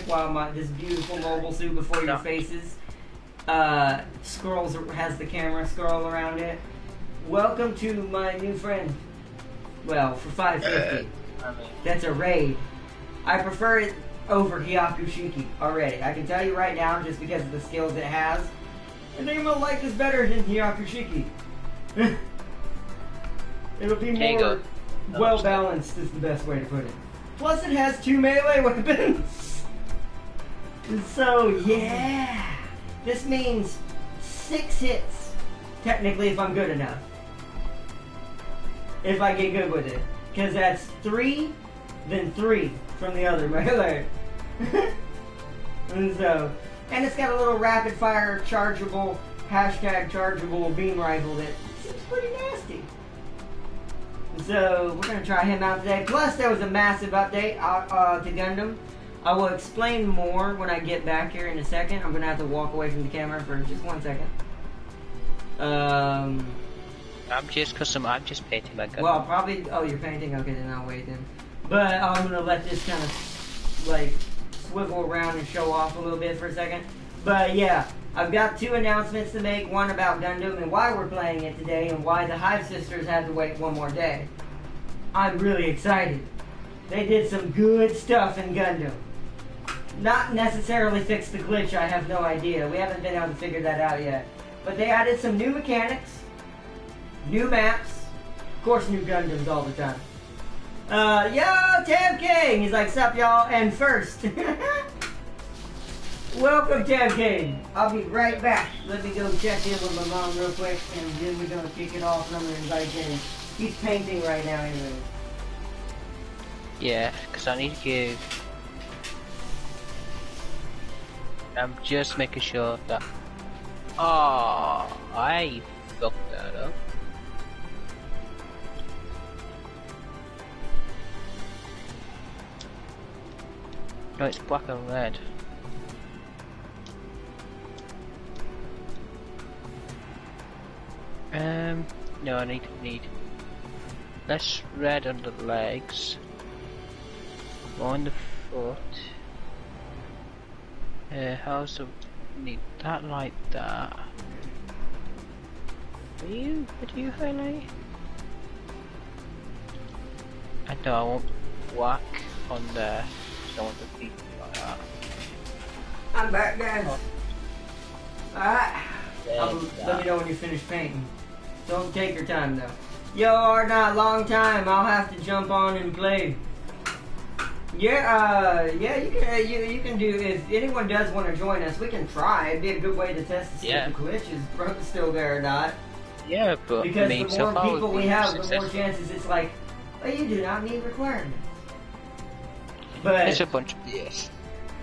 while this beautiful mobile suit before your faces has the camera scroll around it. Welcome to my new friend. Well, for $5.50. That's a raid. I prefer it over Hyakushiki already. I can tell you right now, just because of the skills it has, I think I'm gonna like this better than Hyakushiki. It'll be more well balanced, is the best way to put it. Plus, it has 2 melee weapons. So yeah, this means 6 hits. Technically, if I'm good enough. If I get good with it. Because that's 3, then 3 from the other melee. And it's got a little rapid fire chargeable, #chargeable beam rifle that seems pretty nasty. So we're going to try him out today. Plus, there was a massive update to Gundam. I will explain more when I get back here in a second. I'm going to have to walk away from the camera for just 1 second. I'm just painting my gun. Well, probably. Oh, you're painting. Okay, then I'll wait then. But I'm gonna let this kind of like swivel around and show off a little bit for a second. But yeah, I've got 2 announcements to make. One about Gundam and why we're playing it today, and why the Hive Sisters had to wait 1 more day. I'm really excited. They did some good stuff in Gundam. Not necessarily fixed the glitch. I have no idea. We haven't been able to figure that out yet. But they added some new mechanics. New maps. Of course, new Gundams all the time. Yo, Tab King! He's like, sup, y'all? And first. Welcome, Tab King. I'll be right back. Let me go check in with my mom real quick, and then we're gonna kick it off, and I'm gonna invite him. He's painting right now, anyway. Yeah, because I need to give... I'm just making sure that... Oh, I fucked that up. No, it's black and red. No, I need less red on the legs, more on the foot. How's the need that like that? What do you highlight? I know I want black on there. I want the feet like that. I'm back, guys. Alright. Let me know when you finish painting. Don't take your time, though. Yo, or not, long time. I'll have to jump on and play. Yeah, you can do, if anyone does want to join us, we can try. It'd be a good way to test to see if the glitch is still there or not. Yeah, but because the more people we have, the more chances it's like, oh, you do not meet requirements. But it's a bunch of BS.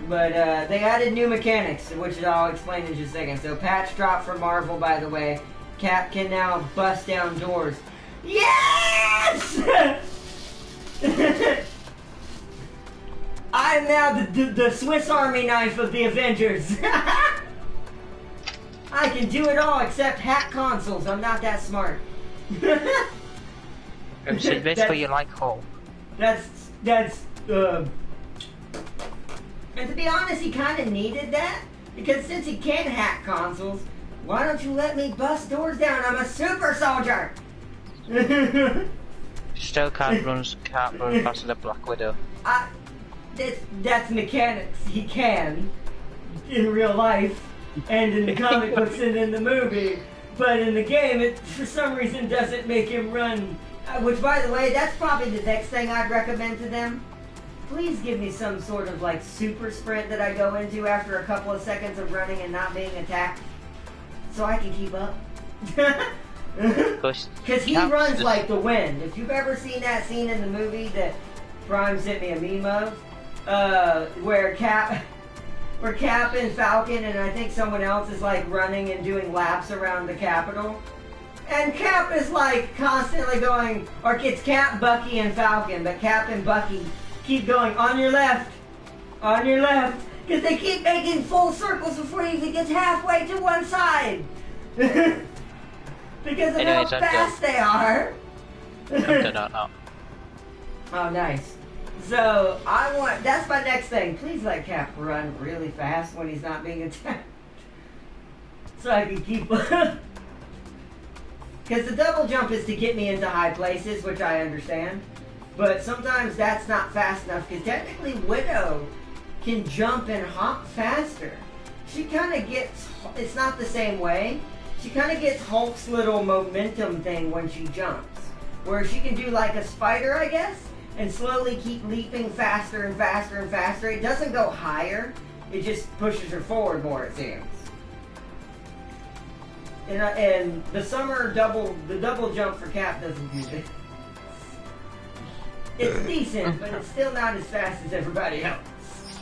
But they added new mechanics, which I'll explain in just a second. So patch drop for Marvel, by the way. Cap can now bust down doors. Yes! I'm now the Swiss Army knife of the Avengers. I can do it all except hack consoles. I'm not that smart. So basically you like Hulk. And to be honest, he kind of needed that, because since he can't hack consoles, why don't you let me bust doors down? I'm a super soldier! Still can't run faster than Black Widow. That's mechanics. He can, in real life, and in the comic books and in the movie, but in the game, it for some reason doesn't make him run. Which, by the way, that's probably the next thing I'd recommend to them. Please give me some sort of like super sprint that I go into after a couple of seconds of running and not being attacked, so I can keep up. Because he runs like the wind. If you've ever seen that scene in the movie that Prime sent me a meme of, where Cap and Falcon and I think someone else is like running and doing laps around the Capitol. And Cap is like constantly going, or it's Cap, Bucky, and Falcon, but Cap and Bucky keep going, on your left, because they keep making full circles before he even gets halfway to one side. Because of how fast they are. I'm done now. Oh, nice. So that's my next thing. Please let Cap run really fast when he's not being attacked. So I can keep because the double jump is to get me into high places, which I understand. But sometimes that's not fast enough because technically Widow can jump and hop faster. She kind of gets, it's not the same way. She kind of gets Hulk's little momentum thing when she jumps. Where she can do like a spider, I guess, and slowly keep leaping faster and faster and faster. It doesn't go higher. It just pushes her forward more, it seems. And the double jump for Cap doesn't do this. It's decent, but it's still not as fast as everybody else.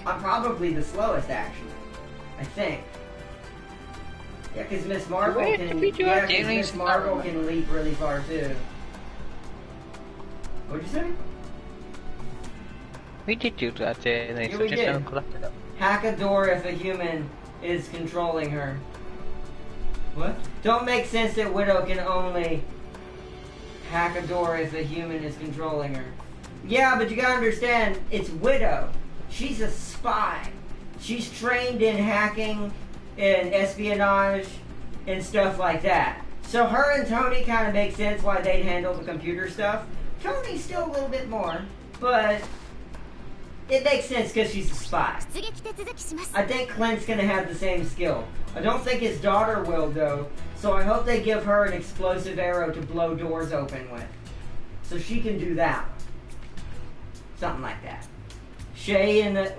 I'm probably the slowest, actually. I think. Yeah, because Miss Marvel can leap really far too. What'd you say? We did do that, yeah, we did. Hack a door if a human is controlling her. What? Don't make sense that Widow can only hack a door if a human is controlling her. Yeah, but you gotta understand, it's Widow. She's a spy. She's trained in hacking and espionage and stuff like that. So her and Tony kind of make sense why they'd handle the computer stuff. Tony's still a little bit more, but it makes sense because she's a spy. I think Clint's gonna have the same skill. I don't think his daughter will though, so I hope they give her an explosive arrow to blow doors open with. So she can do that. Something like that. Shay in the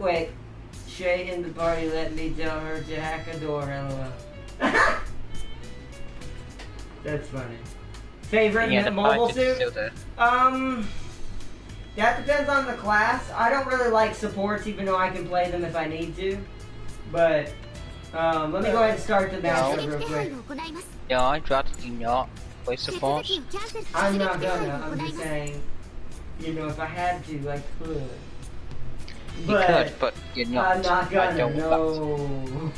party let me tell her to hack a door, lol. That's funny. Favorite mobile suit? That depends on the class. I don't really like supports even though I can play them if I need to. But let me go ahead and start the matchup real quick. No, I'd rather you not play supports. I'm not gonna, I'm just saying, you know, if I had to, I could. But you could, but you're not. I'm not gonna, no.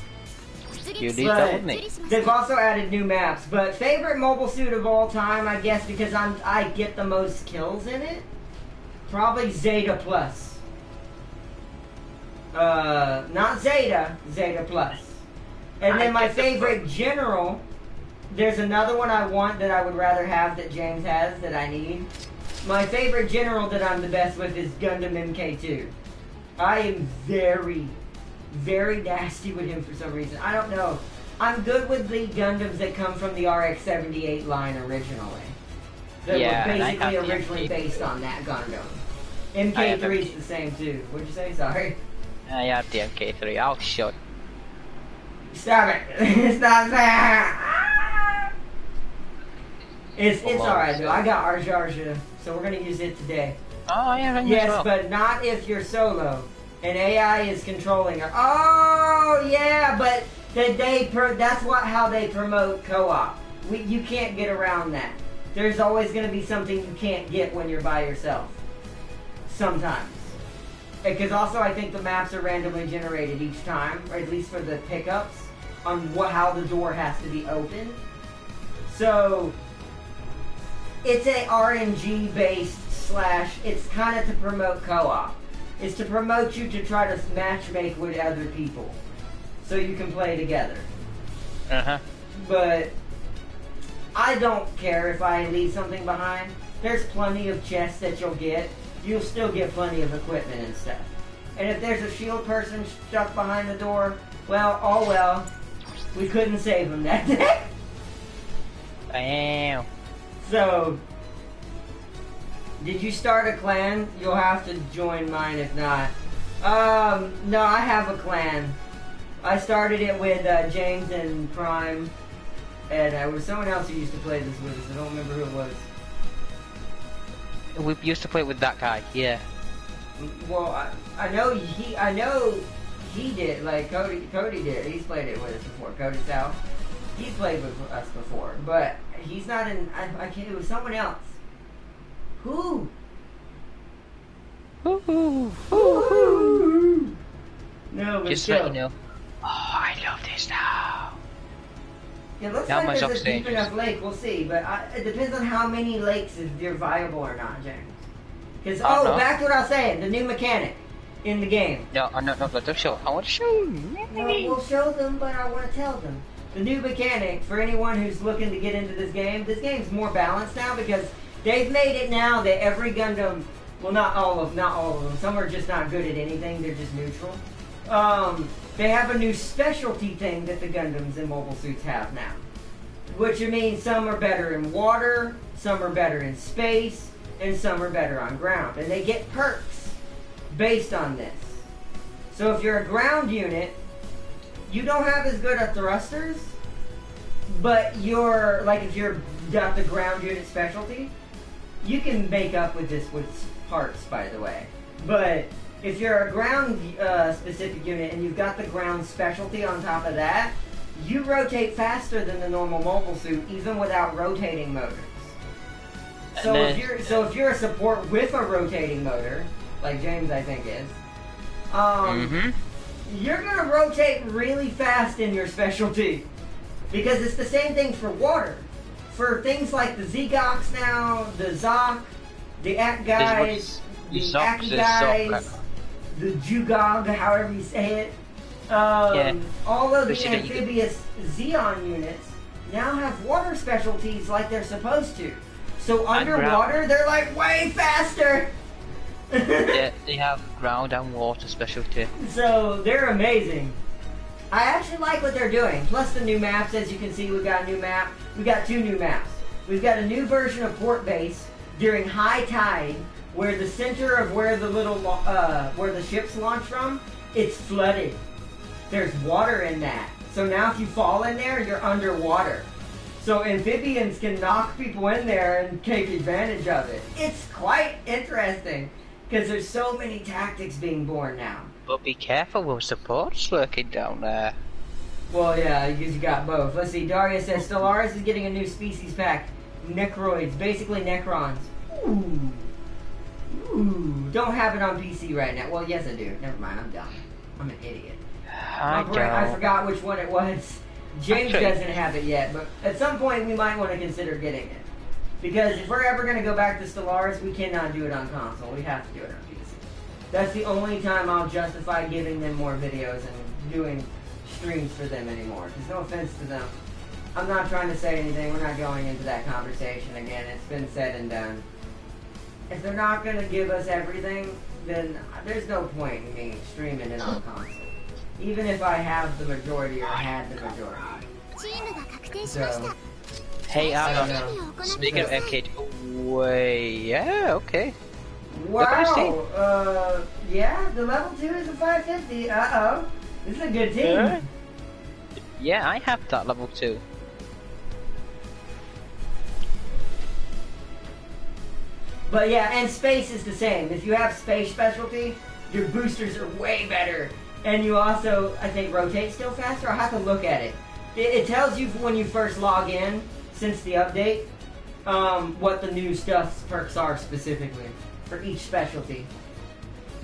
You leave that with me. They've also added new maps, but favorite mobile suit of all time, I guess, because I get the most kills in it. Probably Zeta Plus. Not Zeta, Zeta Plus. And then my favorite general, there's another one I want that I would rather have that James has that I need. My favorite general that I'm the best with is Gundam MK2. I am very, very nasty with him for some reason. I don't know. I'm good with the Gundams that come from the RX-78 line originally. That were basically originally based on that Gundam. MK3 is the same too. What'd you say? Sorry. I have the MK3. I'll shut. Stop it! It's not that. It's alright though. I got Arjarja, so we're gonna use it today. Oh yeah, yes, well. But not if you're solo and AI is controlling her. Oh yeah, but that's how they promote co-op. You can't get around that. There's always going to be something you can't get when you're by yourself. Sometimes. Because also I think the maps are randomly generated each time, or at least for the pickups, on how the door has to be opened. So, it's a RNG based / it's kind of to promote co-op. It's to promote you to try to matchmake with other people. So you can play together. Uh-huh. But I don't care if I leave something behind. There's plenty of chests that you'll get. You'll still get plenty of equipment and stuff. And if there's a shield person stuck behind the door, well, oh well. We couldn't save him that day. Damn. So, did you start a clan? You'll have to join mine if not. No, I have a clan. I started it with James and Prime. And it was someone else who used to play this with us. I don't remember who it was. We used to play with that guy, yeah. Well, I know he did. Like Cody did. He's played it with us before. Cody South. He's played with us before, but he's not in. I can't. It was someone else. Who? Woohoo! Woohoo! No, but just still. let you know. Oh, I love this now. It looks like there's a deep enough lake. We'll see, but it depends on how many lakes if they're viable or not, James. Because, No. back to what I was saying, the new mechanic in the game. No, let them show. I want to show you. No, we'll show them, but I want to tell them. The new mechanic, for anyone who's looking to get into this game's more balanced now because they've made it now that every Gundam, well, not all of them, some are just not good at anything, they're just neutral. They have a new specialty thing that the Gundams and mobile suits have now. Which means some are better in water, some are better in space, and some are better on ground. And they get perks based on this. So if you're a ground unit, you don't have as good at thrusters, but you're, like if you're got the ground unit specialty, you can make up with this with parts, by the way. But if you're a ground specific unit and you've got the ground specialty on top of that, you rotate faster than the normal mobile suit, even without rotating motors. So if you're a support with a rotating motor, like James I think is, you're gonna rotate really fast in your specialty. Because it's the same thing for water. For things like the Zegox now, the Zoc, the Ak guys, the Aki guys, the Jugog, however you say it. All of the amphibious Xeon units now have water specialties like they're supposed to. So underwater, they're like way faster! Yeah, they have ground and water specialty. So they're amazing. I actually like what they're doing. Plus the new maps, as you can see, we got a new map. We got 2 new maps. We've got a new version of Port Base during high tide, where the center of where the little where the ships launch from, it's flooded. There's water in that. So now if you fall in there, you're underwater. So amphibians can knock people in there and take advantage of it. It's quite interesting because there's so many tactics being born now. But be careful with supports lurking down there. Well, yeah, because you got both. Let's see, Daria says Stellaris is getting a new species pack. Necroids, basically Necrons. Ooh. Don't have it on PC right now. Well, yes I do. Never mind, I'm dumb. I'm an idiot. I forgot which one it was. James doesn't have it yet, but at some point we might want to consider getting it. Because if we're ever going to go back to Stellaris, we cannot do it on console. We have to do it on PC. That's the only time I'll justify giving them more videos and doing streams for them anymore. There's no offense to them. I'm not trying to say anything. We're not going into that conversation again. It's been said and done. If they're not going to give us everything, then there's no point in me streaming it on console. Even if I have the majority or had the majority. So, hey, speaking of MK, yeah, okay. Wow, yeah, the level 2 is a 550. Uh-oh. This is a good team. Yeah, I have that level 2. But yeah, and space is the same. If you have space specialty, your boosters are way better. And you also, I think, rotate still faster. I'll have to look at it. It tells you when you first log in, since the update, what the new stuff's perks are specifically for each specialty.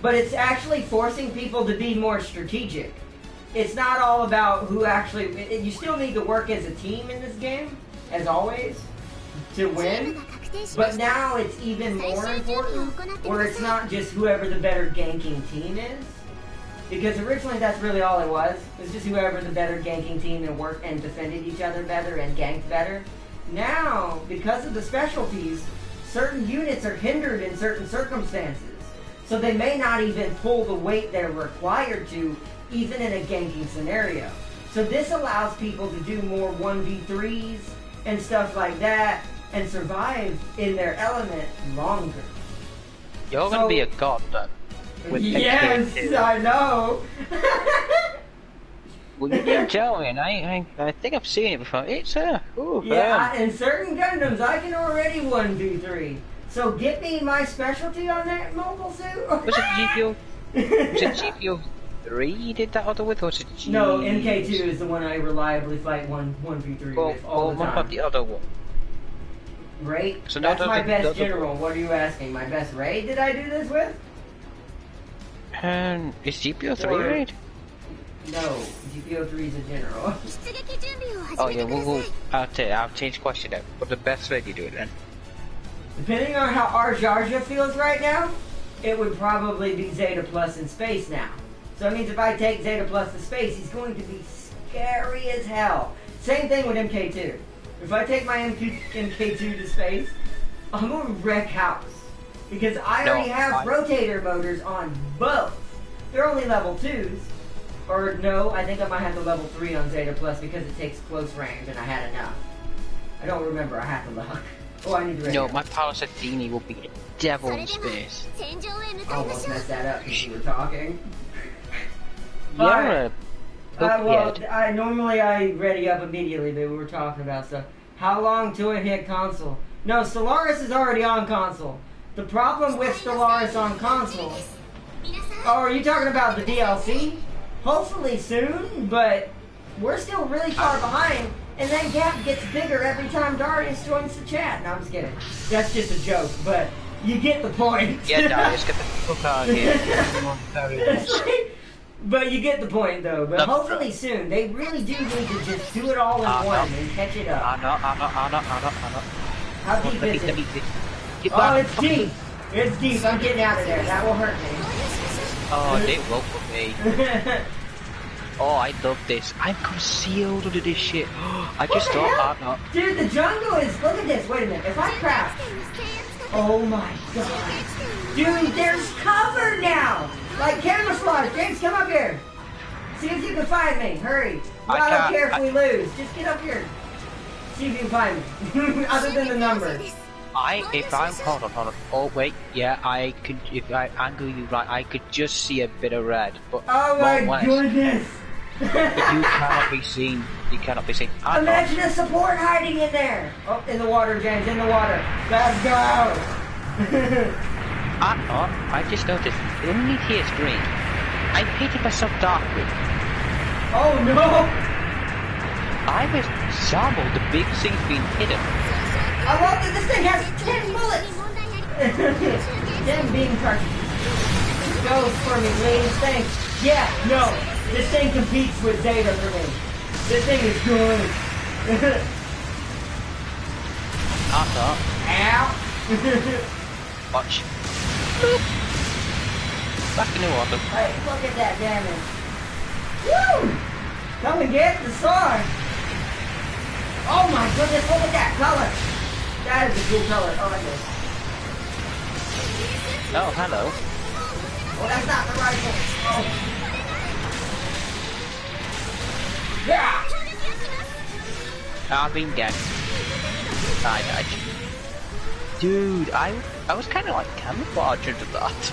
But it's actually forcing people to be more strategic. It's not all about who actually... You still need to work as a team in this game, as always, to win. But now it's even more important, where it's not just whoever the better ganking team is. Because originally that's really all it was. It was just whoever the better ganking team and worked and defended each other better and ganked better. Now, because of the specialties, certain units are hindered in certain circumstances. So they may not even pull the weight they're required to, even in a ganking scenario. So this allows people to do more 1v3s and stuff like that, and survive in their element longer. You're gonna be a god then. Yes, I know. Well, you didn't tell me, and I think I've seen it before. It's in certain Gundams, I can already 1v3. So get me my specialty on that mobile suit. Was it GPO? Was it GPO 3 you did that other with, or was it G? No, MK2 is the one I reliably fight 1v3 with all the time. What about the other one? Raid? So that's my best general. What are you asking? My best raid did I do this with? Is GPO 3 raid? No, GPO 3 is a general. Oh yeah, I'll change question now. What's the best raid you do it then? Depending on how our Jar Jar feels right now, it would probably be Zeta Plus in space now. So it means if I take Zeta Plus to space, he's going to be scary as hell. Same thing with MK2. If I take my MK2 to space, I'm going to wreck house. Because I already have rotator motors on both. They're only level 2s. Or no, I think I might have the level 3 on Zeta Plus because it takes close range and I had enough. I don't remember, I have to look. Oh, I need to No, my power Athene will be a devil in space. I almost messed that up because you were talking. You're normally I ready up immediately, but we were talking about stuff. How long till it hit console? No, Stellaris is already on console. The problem with Stellaris on console... Oh, are you talking about the DLC? Hopefully soon, but we're still really far behind, and that gap gets bigger every time Darius joins the chat. No, I'm just kidding. That's just a joke, but you get the point. Yeah, Darius, get the fuck out of here. But you get the point, though. But hopefully soon. They really do need to just do it all in one and catch it up. I know. How deep is it? Oh, it's deep. It's deep. I'm getting out of there. That will hurt me. Oh, it will for me. Oh, I love this. I'm concealed under this shit. I just thought, Dude, the jungle is... Look at this. Wait a minute. If I craft... Oh my god. Dude, there's cover now. Like camouflage. James, come up here. See if you can find me. Hurry. Well, I don't care if we lose. Just get up here. See if you can find me. Other than the number. Hold on. Oh wait, yeah, I could, if I angle you right, I could just see a bit of red, but oh my goodness! You cannot be seen. You cannot be seen. Imagine a support hiding in there. Oh, in the water, James, in the water. Let's go. I just noticed. Underneath here is green. I painted myself dark green. Oh no! I was sampled the big thing being hidden. I love that this thing has 10 bullets! 10 beam cartridges. Go for me, please. Thanks. Yeah, no. This thing competes with Zeta for me. This thing is good. Ow. Watch. Boop. Back in the water. Hey, look at that damage. Woo! Come and get the sword. Oh my goodness, look at that color. That is a cool color. Oh, I guess. Oh, hello. Oh, that's not the rifle. Oh. Yeah! I've been dead. I died. Dude, I was kind of like camouflaged into that.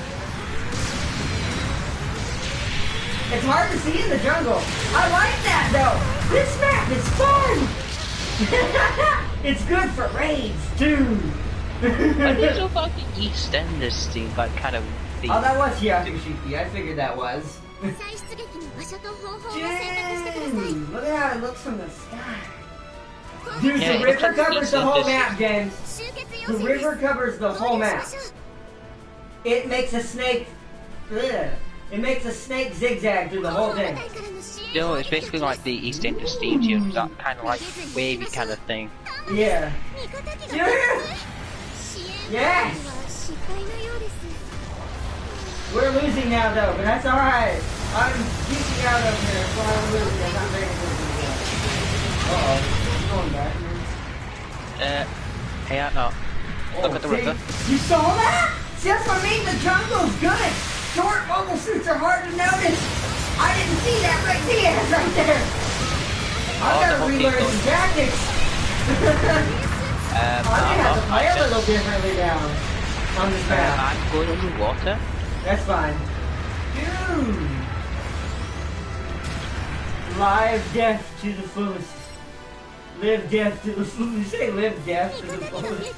It's hard to see in the jungle. I like that though. This map is fun. It's good for raids too. I think about the EastEnders thing, like kind of. Oh, that was Hyakushiki. I figured that was. Dude, look at how it looks from the sky. Dude, the river covers the whole map, James. The river covers the whole map. It makes a snake. Ugh. It makes a snake zigzag through the whole thing. No, it's basically like the EastEnders steam tube, that kind of like wavy kind of thing. Yeah. Yes! We're losing now though, but that's alright. I'm geeking out over here, so I'm losing. I'm not very good. Uh-oh. I'm going back. Hey, look at the river. You saw that? See, that's what I mean, the jungle's good. Short mobile suits are hard to notice. I didn't see that right there. I've got to relearn some tactics. I may have to play a little differently now on this map. I'm going underwater. That's fine. Dude! Live death to the fullest. Live death to the fullest. You say live death to the fullest.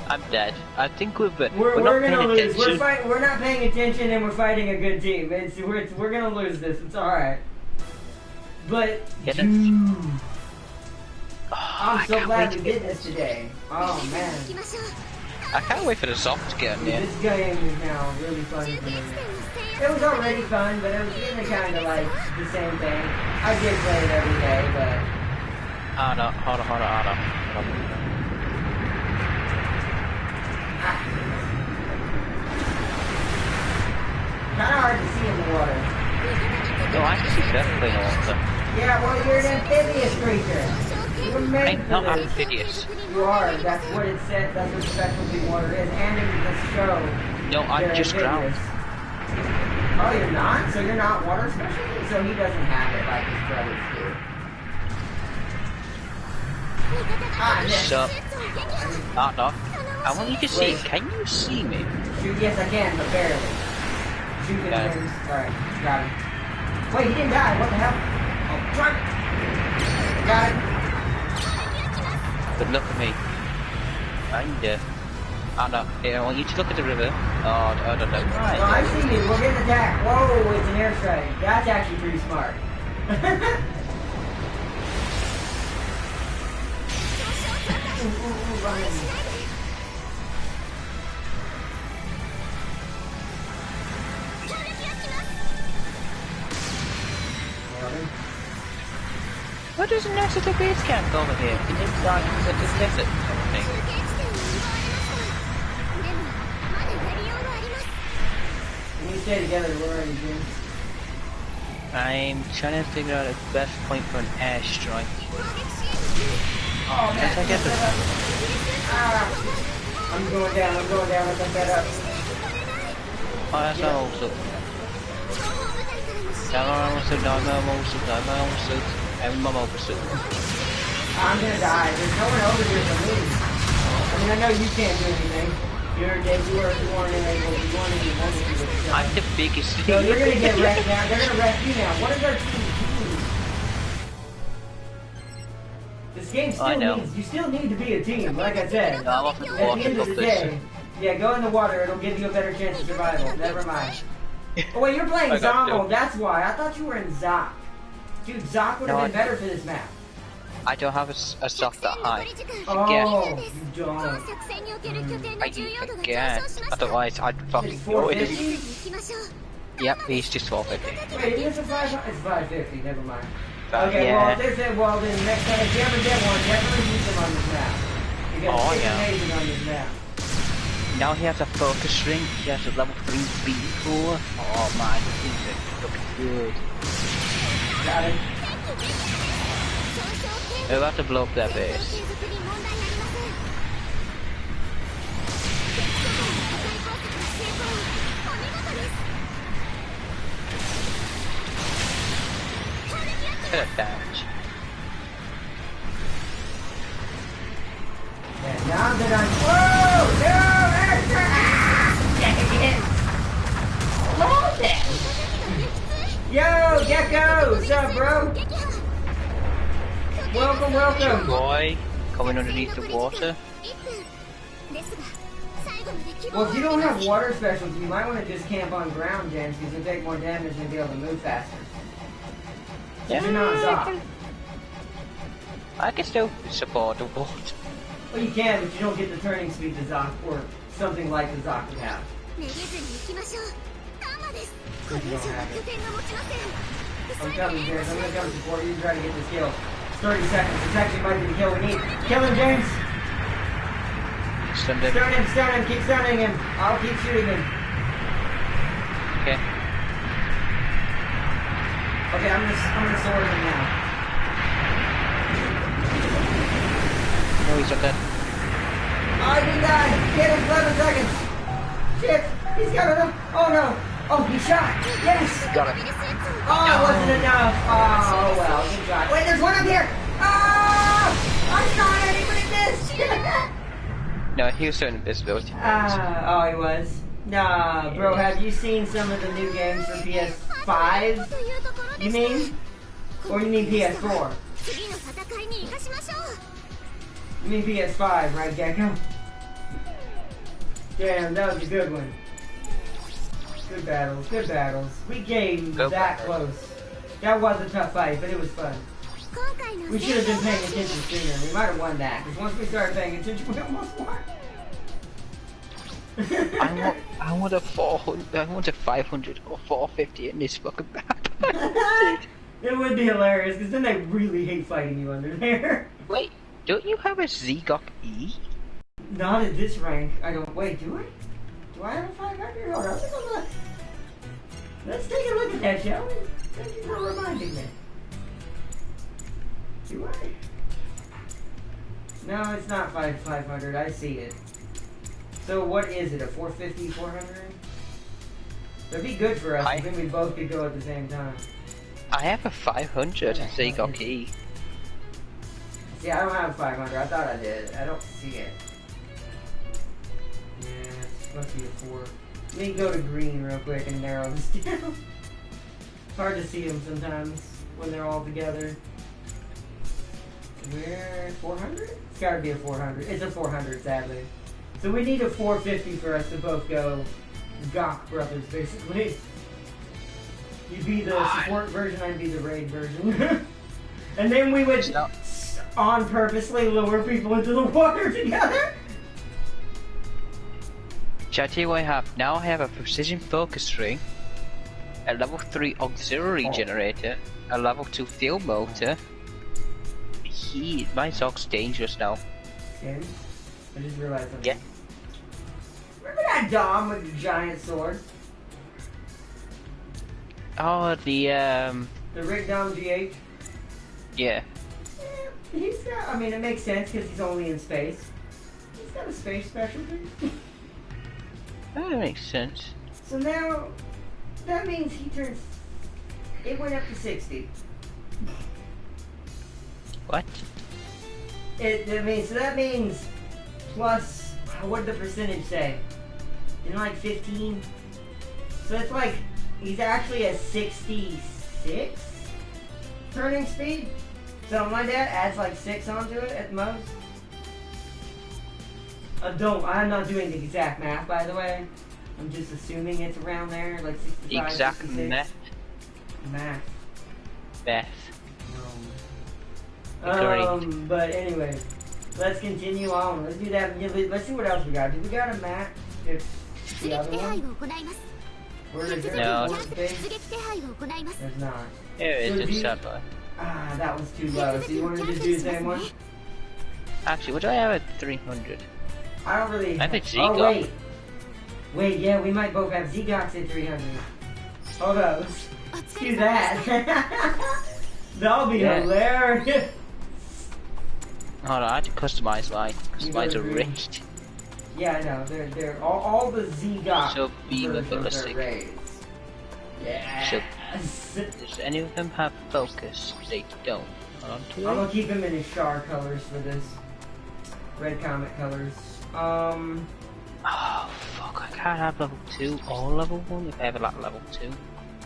I'm dead. I think we're gonna lose. We're not paying attention, and we're fighting a good team. We're gonna lose this. It's all right. But dude, I'm so glad we did this today. Oh man, I can't wait for the soft to get in there. This game is now really fun for me. It was already fun, but it was getting kind of like the same thing. I did play it every day, but hold on. Kind of hard to see in the water. No, I can see perfectly in the water. Yeah, well, you're an amphibious creature. You were made I'm for not this. amphibious. You are. That's what it said. That's what specialty water is. And in the show. No, I'm just drowned. Oh, you're not? So you're not water specialty? So he doesn't have it like his brothers do. So, no. I want you to see. Can you see me? Shoot, yes, I can, but barely. Shoot him, James. Alright, got him. Wait, he didn't die. What the hell? Oh, try it. Got him. But look at me. I'm dead. Oh no, I want you to look at the river. Oh, I don't know. Alright, well, I see you. We're getting attacked. Whoa, it's an airstrike. That's actually pretty smart. Run. What does a nice little base camp over here? It's like a desert sort of thing. When you stay together, where are you, Jim? I'm trying to figure out the best point for an airstrike. Oh, man. Let's get this. I'm going down, let's come back up. Oh, that's not also. I'm gonna die. There's no one over here for me. I mean, I know you can't do anything. You're dead. You weren't able. You weren't even wanting to do it. I'm the biggest. So you're gonna get wrecked now. They're gonna wreck you now. What is our team do? This game still needs. You still need to be a team. Like I said. No, I'm off in the water. At the end of the day, yeah, go in the water. It'll give you a better chance of survival. Never mind. Oh wait, you're playing Zombo. That's why. I thought you were in Zoc. Dude, Zoc would have been better for this map. I don't have a Zoc that high. Oh, you don't. I guess. Otherwise, I'd fucking go in. Yep, he's just 450. Wait, is it 500? It's 550, never mind. Okay, well, then next time, if you ever get one, definitely use them on this map. Because it's amazing on this map. Now he has a focus ring, he has a level 3 speed core. Oh man, things are looking good. Got it. We're about to blow up their base. Look at that damage. And now that I'm... Whoa! No! Extra! Ah! Dang it! Loaded! Yo, Gecko! What's up, bro? Welcome, welcome! Boy, coming underneath the water. Well, if you don't have water specials, you might want to just camp on ground, James, because you'll take more damage and be able to move faster. Yeah, you're not Zoc. I can still support the water. Well, you can, but you don't get the turning speed the Zoc, or something like the Zoc would have. I'm coming, James. I'm going to come support you and try to get this kill. It's 30 seconds. This actually might be the kill we need. Kill him, James! Stun him. Stun him, keep stunning him. I'll keep shooting him. Okay. Okay, I'm gonna sword him now. No, he's not dead. Oh, he died! Get him, 11 seconds! Shit! He's got enough! Oh no! Oh, he shot! Yes! Got it. Oh, it wasn't enough! Oh, well, good shot. Wait, there's one up here! Oh! I shot it! He would have missed! No, he was showing invisibility. Oh, he was? Nah, bro, have you seen some of the new games for PS5? You mean? Or you mean PS4? You mean PS5, right, Gecko? Damn, that was a good one. Good battles, good battles. We came that close. That was a tough fight, but it was fun. We should have been paying attention sooner. We might have won that, because once we started paying attention, we almost won. I want a 400, I want a 500 or 450 in this fucking map. It would be hilarious, because then they really hate fighting you under there. Wait, don't you have a Zegok E? Not at this rank. I don't. Wait, do I? Do I have a 500? Hold on. Let's take a look at that, shall we? Thank you for reminding me. Do I? No, it's not 500. I see it. So what is it? A 450, 400? That'd be good for us. I think we both could go at the same time. I have a 500 Seagull key. See, I don't have 500. I thought I did. I don't see it. Yeah, it's supposed to be a 4. Let me go to green real quick and narrow this down. It's hard to see them sometimes when they're all together. Where? 400? It's gotta be a 400. It's a 400, sadly. So we need a 450 for us to both go Gok brothers, basically. You'd be the support version, I'd be the raid version. And then we would, on purposely, lure people into the water together. Shall I tell you what I have? Now I have a precision focus ring, a level 3 auxiliary generator, a level 2 field motor. My Zog's dangerous now. Okay. I just realized something. Yeah. Remember that Dom with the giant sword? Oh, the Rig Dom GH? Yeah. He's got, I mean, it makes sense because he's only in space. He's got a space specialty. That makes sense. So now, that means he turns, it went up to 60. What? So that means plus, what did the percentage say? In like 15? So it's like, he's actually a 66 turning speed? Something like that, adds like 6 onto it at most. I'm not doing the exact math, by the way. I'm just assuming it's around there, like 65, exact 66. math. Math. But anyway, let's continue on. Let's do that. Let's see what else we got. Do we got a map? The other one? Where is there? No. There's not. There is a satellite. Ah, that was too low. So you want to just do the same one? Actually, what do I have at 300? I don't really. I have a Oh wait. Wait, yeah, we might both have Zegox at 300. Hold up. Let's do that. That'll be hilarious. Hold on, I had to customize mine. Because mine's are rigged. Yeah, I know. They're all the Zegox So be versions are raised. Yes. So, does any of them have focus? They don't. Hold on to it. I'm gonna keep him in his Char colors for this. Red Comet colors. Oh fuck! I can't have level 2 or level 1 if I have like level 2.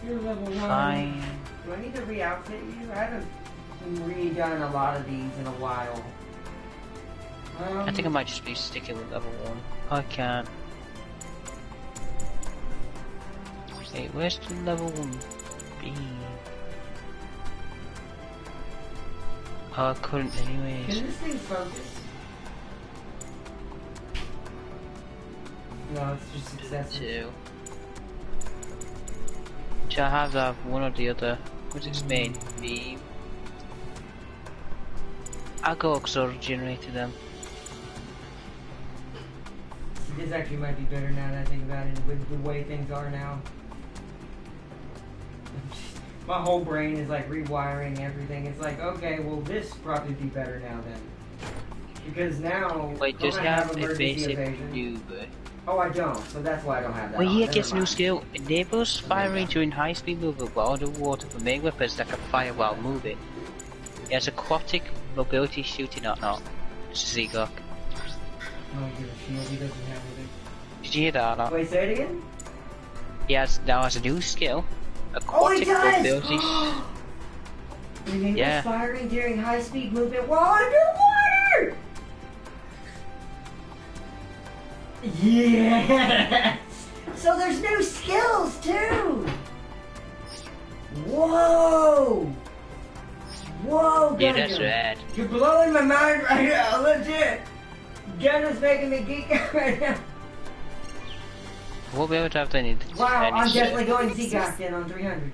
You're level 1. Fine. Do I need to re-outfit you? I haven't redone a lot of these in a while. I think I might just be sticking with level 1. I can't. Hey, where's the level 1 be? Oh, I couldn't anyways. Can this thing focus? No, it's just successful. 2. Shall I have that one or the other? What's its main beam? I'll go auxiliary generator then. See, this actually might be better now that I think about it, with the way things are now. My whole brain is like rewiring everything. It's like, okay, well this probably be better now then. Because now, wait, does it have a basic evasion. maneuver? Oh, I don't, so that's why I don't have that. Well, on. yeah, Never gets new mind. skill. Enables firing during high-speed movement while underwater for main weapons that can fire while moving. It has aquatic mobility shooting or not. Zegok. Oh, give a shield, he doesn't have anything. Did you hear that or not? Wait, say it again? He now has a new skill. Oh, he Aquatic does! mobility. Enables Yeah. firing during high-speed movement while underwater! Yes! So there's new skills too! Whoa! Whoa, Gundam! Yeah, that's rad. You're blowing my mind right now, legit! Gundam's making me geek out right now. We'll be able to have any. Wow, I'm shit. definitely going Zegok then on 300.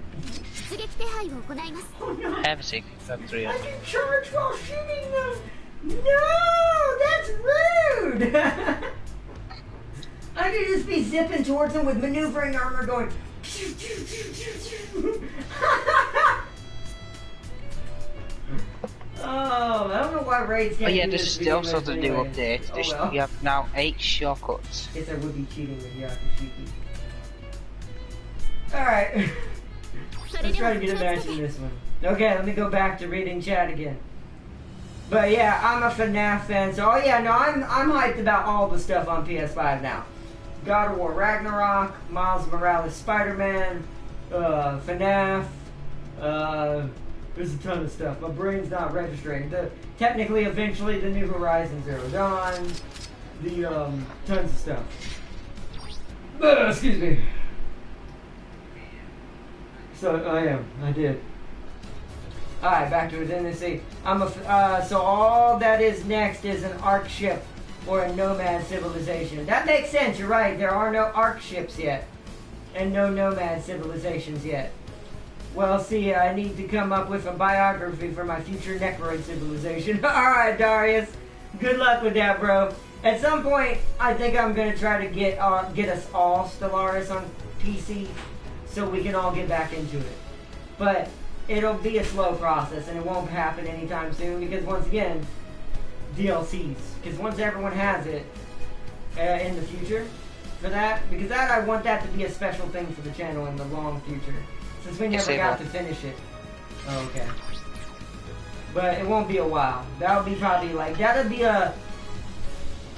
Oh no! Have a Zegok I 300. can charge while shooting them! No! That's rude! I could just be zipping towards them with maneuvering armor going Oh, I don't know why raids can't Oh yeah, do this this is also the new anyways. update. Oh, well. You have now 8 shortcuts. Guess I would be cheating with Yakushiki. Alright. Let's try to get a match in this one. Okay, let me go back to reading chat again. But yeah, I'm a FNAF fan, so oh yeah, no, I'm hyped about all the stuff on PS5 now. God of War Ragnarok, Miles Morales Spider-Man, FNAF, there's a ton of stuff. My brain's not registering. Technically, eventually, the new Horizon Zero Dawn, the, tons of stuff. Excuse me. So, I did. Alright, back to it. Then let's see. So all that is next is an ARC ship or a nomad civilization. That makes sense, you're right. There are no ARC ships yet. And no nomad civilizations yet. Well, see, I need to come up with a biography for my future Necroid civilization. Alright, Darius. Good luck with that, bro. At some point, I think I'm going to try to get us all Stellaris on PC so we can all get back into it. But it'll be a slow process, and it won't happen anytime soon because, once again, DLCs. Because once everyone has it in the future for that, because I want that to be a special thing for the channel in the long future. Since we never got to finish it. Oh, okay. But it won't be a while. That'll be probably like, that'll be a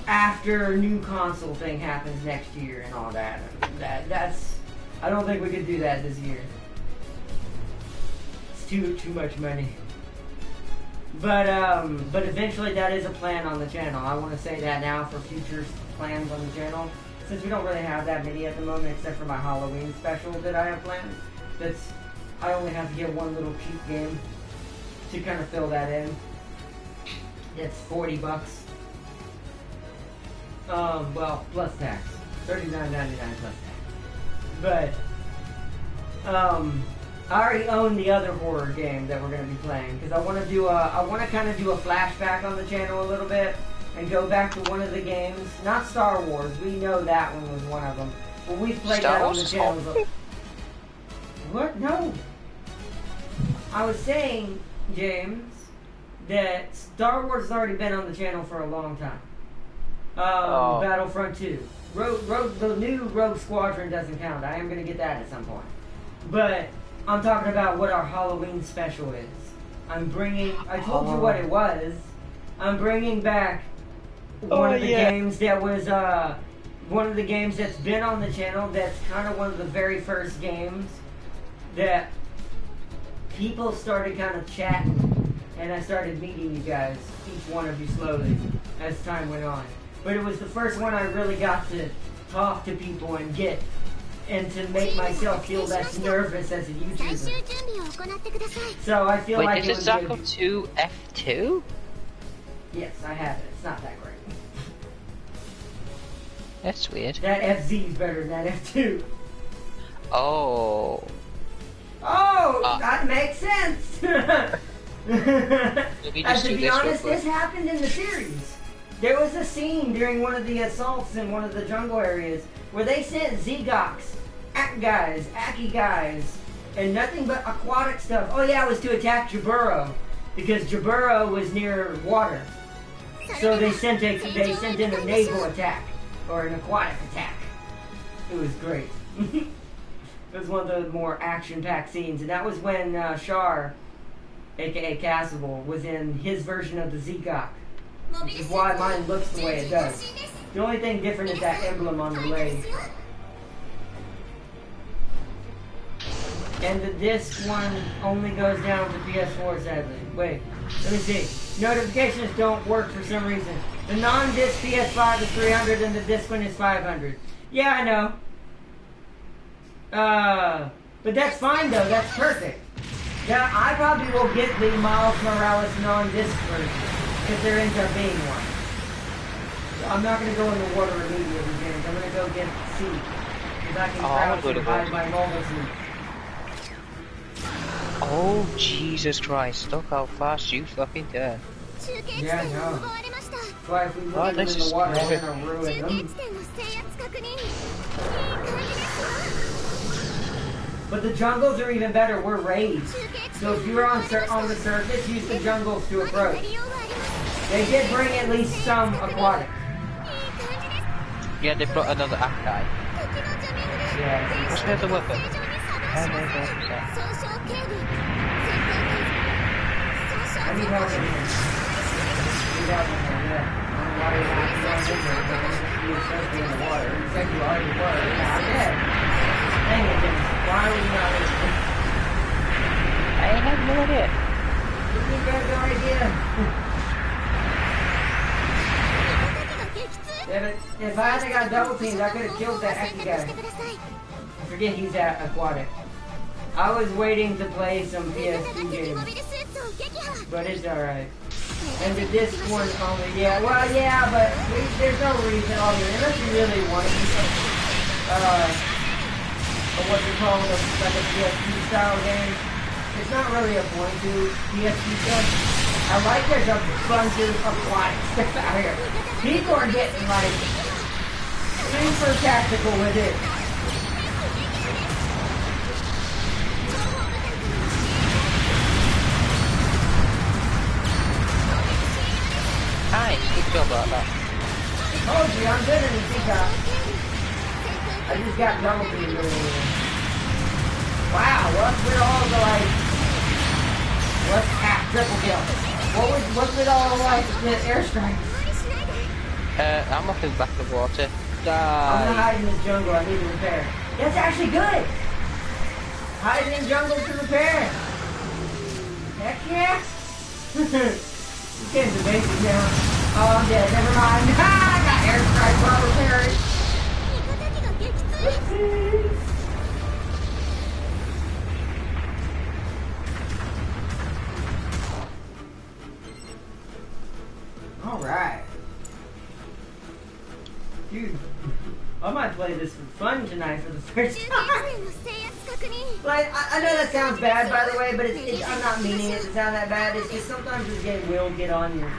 after new console thing happens next year and all that. That's, I don't think we could do that this year. It's too much money. But eventually that is a plan on the channel. I want to say that now for future plans on the channel. Since we don't really have that many at the moment, except for my Halloween special that I have planned. I only have to get one little cheap game to kind of fill that in. It's $40. Well, plus tax. $39.99 plus tax. But, I already own the other horror game that we're going to be playing because I want to kind of do a flashback on the channel a little bit and go back to one of the games. Not Star Wars. We know that one was one of them. But we've played that on the channel. What? No. I was saying, James, that Star Wars has already been on the channel for a long time. Battlefront 2. The new Rogue Squadron doesn't count. I am going to get that at some point. But I'm talking about what our Halloween special is. I told you what it was. I'm bringing back one of the games that was, one of the games that's been on the channel that's kind of one of the very first games that people started kind of chatting, and I started meeting you guys, each one of you slowly, as time went on. But it was the first one I really got to talk to people and to make myself feel less nervous as a YouTuber. So I feel like it was good. Wait, is it 2 F2? Yes, I have it. It's not that great. That's weird. That FZ is better than that F2. Oh. Oh, that makes sense. To be honest, this happened in the series. There was a scene during one of the assaults in one of the jungle areas where they sent Zegox, Aki guys, and nothing but aquatic stuff. Oh yeah, it was to attack Jaburo because Jaburo was near water. So they sent in a naval attack or an aquatic attack. It was great. It was one of the more action-packed scenes, and that was when Char, aka Cassable, was in his version of the Zegox, which is why mine looks the way it does. The only thing different is that emblem on the leg. And the disc one only goes down to PS4, sadly. Wait, let me see. Notifications don't work for some reason. The non-disc PS5 is 300 and the disc one is 500. Yeah, I know. But that's fine though, that's perfect. Yeah, I probably will get the Miles Morales non-disc version, because there ends up being one. So I'm not going to go in the water immediately, James. I'm going to go get C. Because I can crouch and hide my mobile suit. Oh, Jesus Christ, look how fast you fucking turn. Yeah, I know. That's why if we look at them in the water, we're going to ruin them. But the jungles are even better. We're raised. So if you're on the surface, use the jungles to approach. They did bring at least some aquatic. Yeah, they brought another Akai. Yeah. What's the other weapon? I need help in here. Yeah. I don't know why you're not going in there, but you're supposed to be in the water. You said you already were. Yeah, I'm dead. Dang it, Jimmy. Why are you not listening? I have no idea. You have no idea. If I hadn't got double teamed, I could have killed that Aki guy. I forget he's at aquatic. I was waiting to play some PS2 games, but it's alright. And the disc one only, yeah, well, yeah, but there's no reason, unless you really want to do what's it called, like a PS2 style game. It's not really a point to PS2 stuff. I like there's a bunch of aquatic stuff out here. People are getting like super tactical with it. Nice, good job about that. Told you, I'm good in the peacock. I just got double teamed earlier. Wow, what's with all the like, what's half triple kill? What's with all like the airstrikes? I'm up in back of the water. I'm gonna hide in this jungle, I need to repair. That's actually good! Hiding in jungle to repair! Heck yeah! You getting the basic now. Oh, I'm dead, never mind. I got airstrike while repairing. Alright. Dude, I might play this for fun tonight for the first time. Like, I know that sounds bad, by the way, but I'm not meaning it to sound that bad. It's just sometimes this game will get on your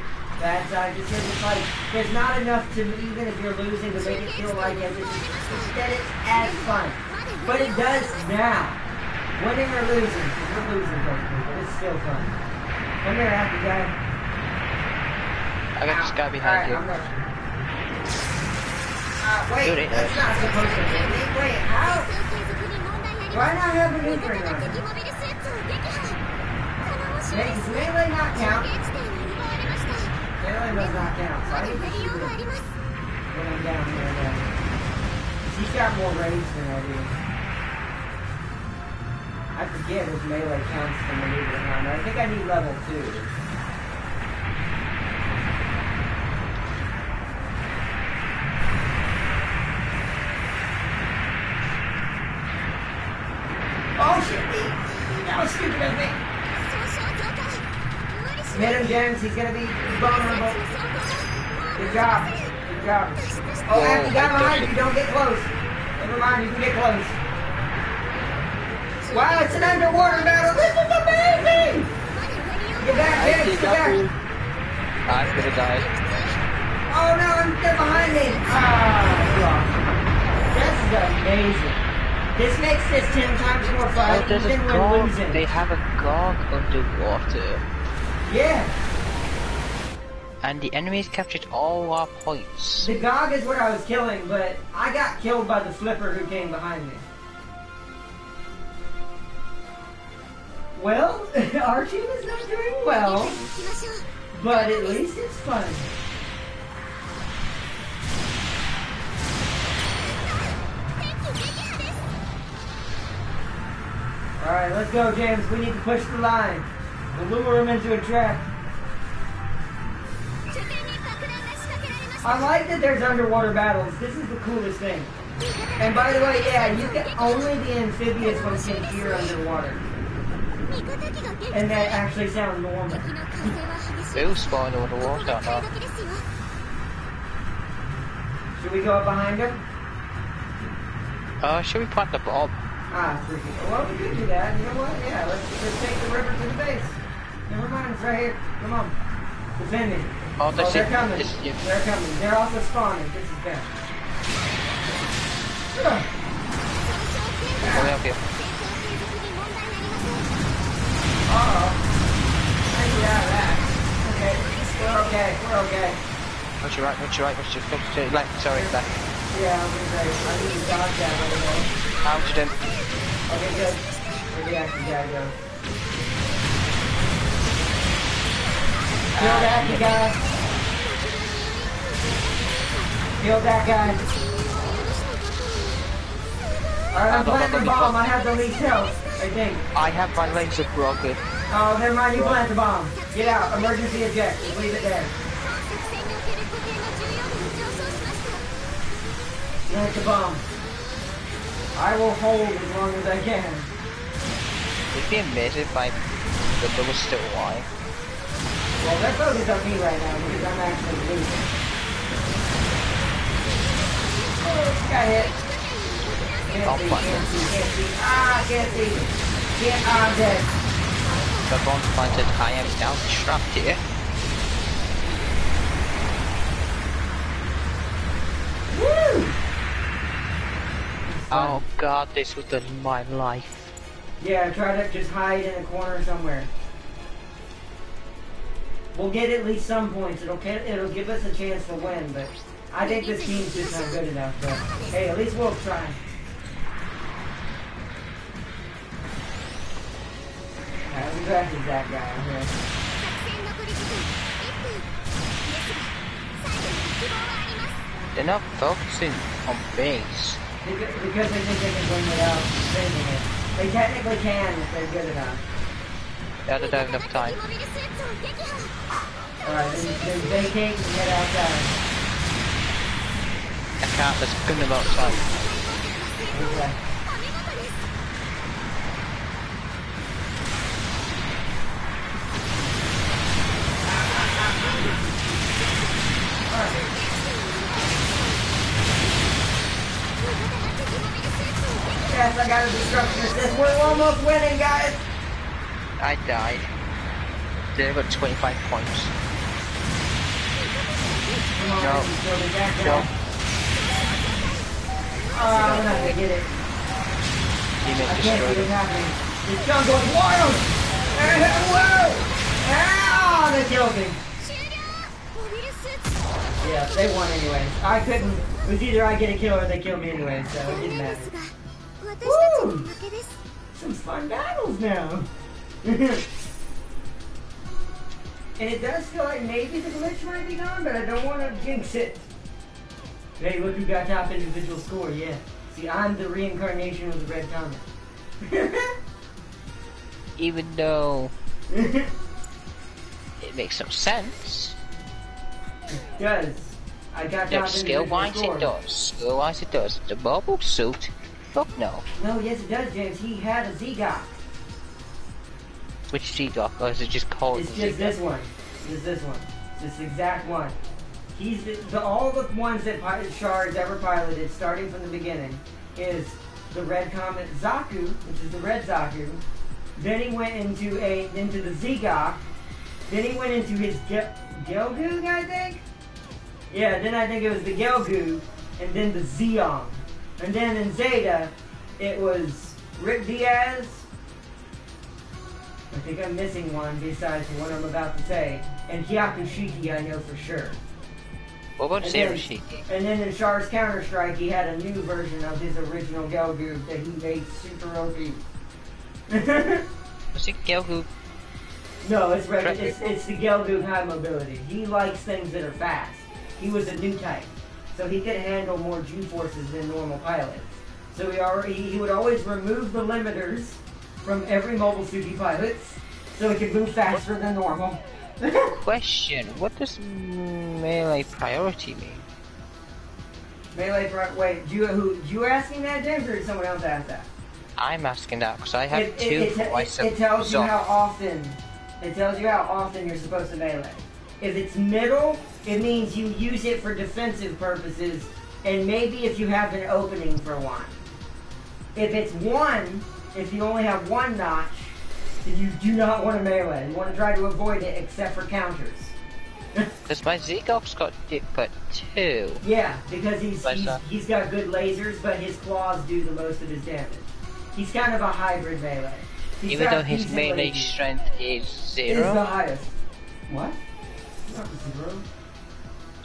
bad side just because it's like, there's not enough to, even if you're losing, to make it feel like that it's as fun. But it does now. Winning or losing, because we're losing, but it's still fun. Come here, happy guy. I got this guy behind you. Wait, that's not supposed to hit me. Wait, how? Do I not have a nuclear on? Does melee not count? Melee does not count, so I need to shoot him when I'm down here again. He's got more rage than I do. I forget if melee counts for maneuver around. I think I need level 2. Oh shit, that was stupid of me. Hit him, James, he's gonna be vulnerable. Good job, good job. Oh, after you got behind you, don't get close. Never mind, you can get close. Wow, it's an underwater battle, this is amazing! Get back, James, get back. I'm gonna die. Oh no, they're behind me. This is amazing. This makes this 10 times more fun, even when losing. They have a gog underwater. Yeah. And the enemies captured all our points. The gog is what I was killing, but I got killed by the flipper who came behind me. Well, our team is not doing well, but at least it's fun. Alright, let's go, James. We need to push the line. We'll lure him into a trap. I like that there's underwater battles. This is the coolest thing. And by the way, yeah, you can only the amphibious ones can hear underwater. And that actually sounds normal. Who's spawning underwater or not? Should we go up behind him? Should we plant the bomb? Ah, freaking. Well, we could do that. You know what? Yeah, let's take the river to the base. Never mind, it's right here. Come on. Defend me. Oh, they're coming. They're coming. They're also spawning. This is bad. Let me help you. We're okay. What's your right, what's your right, what's your left, sorry, left. Yeah, I'm gonna say, I need to dodge that right away. Mounted him. Okay, good. Where'd the active guy go? Kill that guy. Kill that guy. Alright, I'm planting the bomb. I have the least health, I think. I have my laser broken. Oh, never mind. You plant the bomb. Get out. Emergency eject. Just leave it there. Plant the bomb. I will hold as long as I can. It'd be amazing if the bill was still alive. Well, they're focused on me right now because I'm actually losing. Oh, got hit. Can't see. Ah, can't see. I'm dead. The bomb planted, I am now trapped here. Woo! Oh god, this was my life. Yeah, try to just hide in a corner somewhere. We'll get at least some points. It'll give us a chance to win, but I think this team's just not good enough. But hey, at least we'll try. Who is that guy here? They're not focusing on base. Because they think they can win without saving it. They technically can if they're good enough. They don't have enough time. Alright, then vacate and get outside. I can't, there's Gundam outside. Okay. Yes, I got a destruction assist. We're almost winning, guys. I died. They got 25 points. Come on, No. No. Oh, we're not gonna get it. Teammate I can't see destroyed what's him. happening. This gun goes wild! Whoa! Ah, they killed me. Yeah, they won anyways. I couldn't. It was either I get a kill or they kill me anyway, so it didn't matter. Woo! Some fun battles now. And it does feel like maybe the glitch might be gone, but I don't want to jinx it. Hey, look who got top individual score, yeah. See, I'm the reincarnation of the red comet. Even though it makes no sense. It does. I got No, top skill-wise individual it score. does. Skill-wise it does. The mobile suit? Fuck no. No, yes it does, James. He had a Z-Gok. Which Z-Dock? Or is it just called It's the just Z-Dock? this one. It's this one. It's this exact one. He's all the ones that Shards ever piloted, starting from the beginning, is the Red Comet Zaku, which is the Red Zaku. Then he went into the Z-Gok. Then he went into his Gelgoog, I think? Yeah, then I think it was the Gelgoog, and then the Zeong. And then in Zeta, it was Rick Diaz. I think I'm missing one besides the one I'm about to say. And Hyakushiki I know for sure. What about And then- Zeroshiki? And then in Char's Counter-Strike, he had a new version of his original Gelgoog that he made super OP. Was it Gelgoog? No, it's the Gelgoog high mobility. He likes things that are fast. He was a new type, so he could handle more G-forces than normal pilots. So he would always remove the limiters from every mobile suit he pilots, so he could move faster than normal. Question, what does melee priority mean? Wait, you asking that, James, or did someone else ask that? I'm asking that because I have two for myself. It tells you how often. It tells you how often you're supposed to melee. If it's middle, it means you use it for defensive purposes, and maybe if you have an opening for one. If it's one, if you only have one notch, then you do not want to melee. You want to try to avoid it except for counters. Because my Z-Gok's got dick but 2. Yeah, because he's got good lasers, but his claws do the most of his damage. He's kind of a hybrid melee. Even though his melee strength is 0? Is the highest. What? Not 0.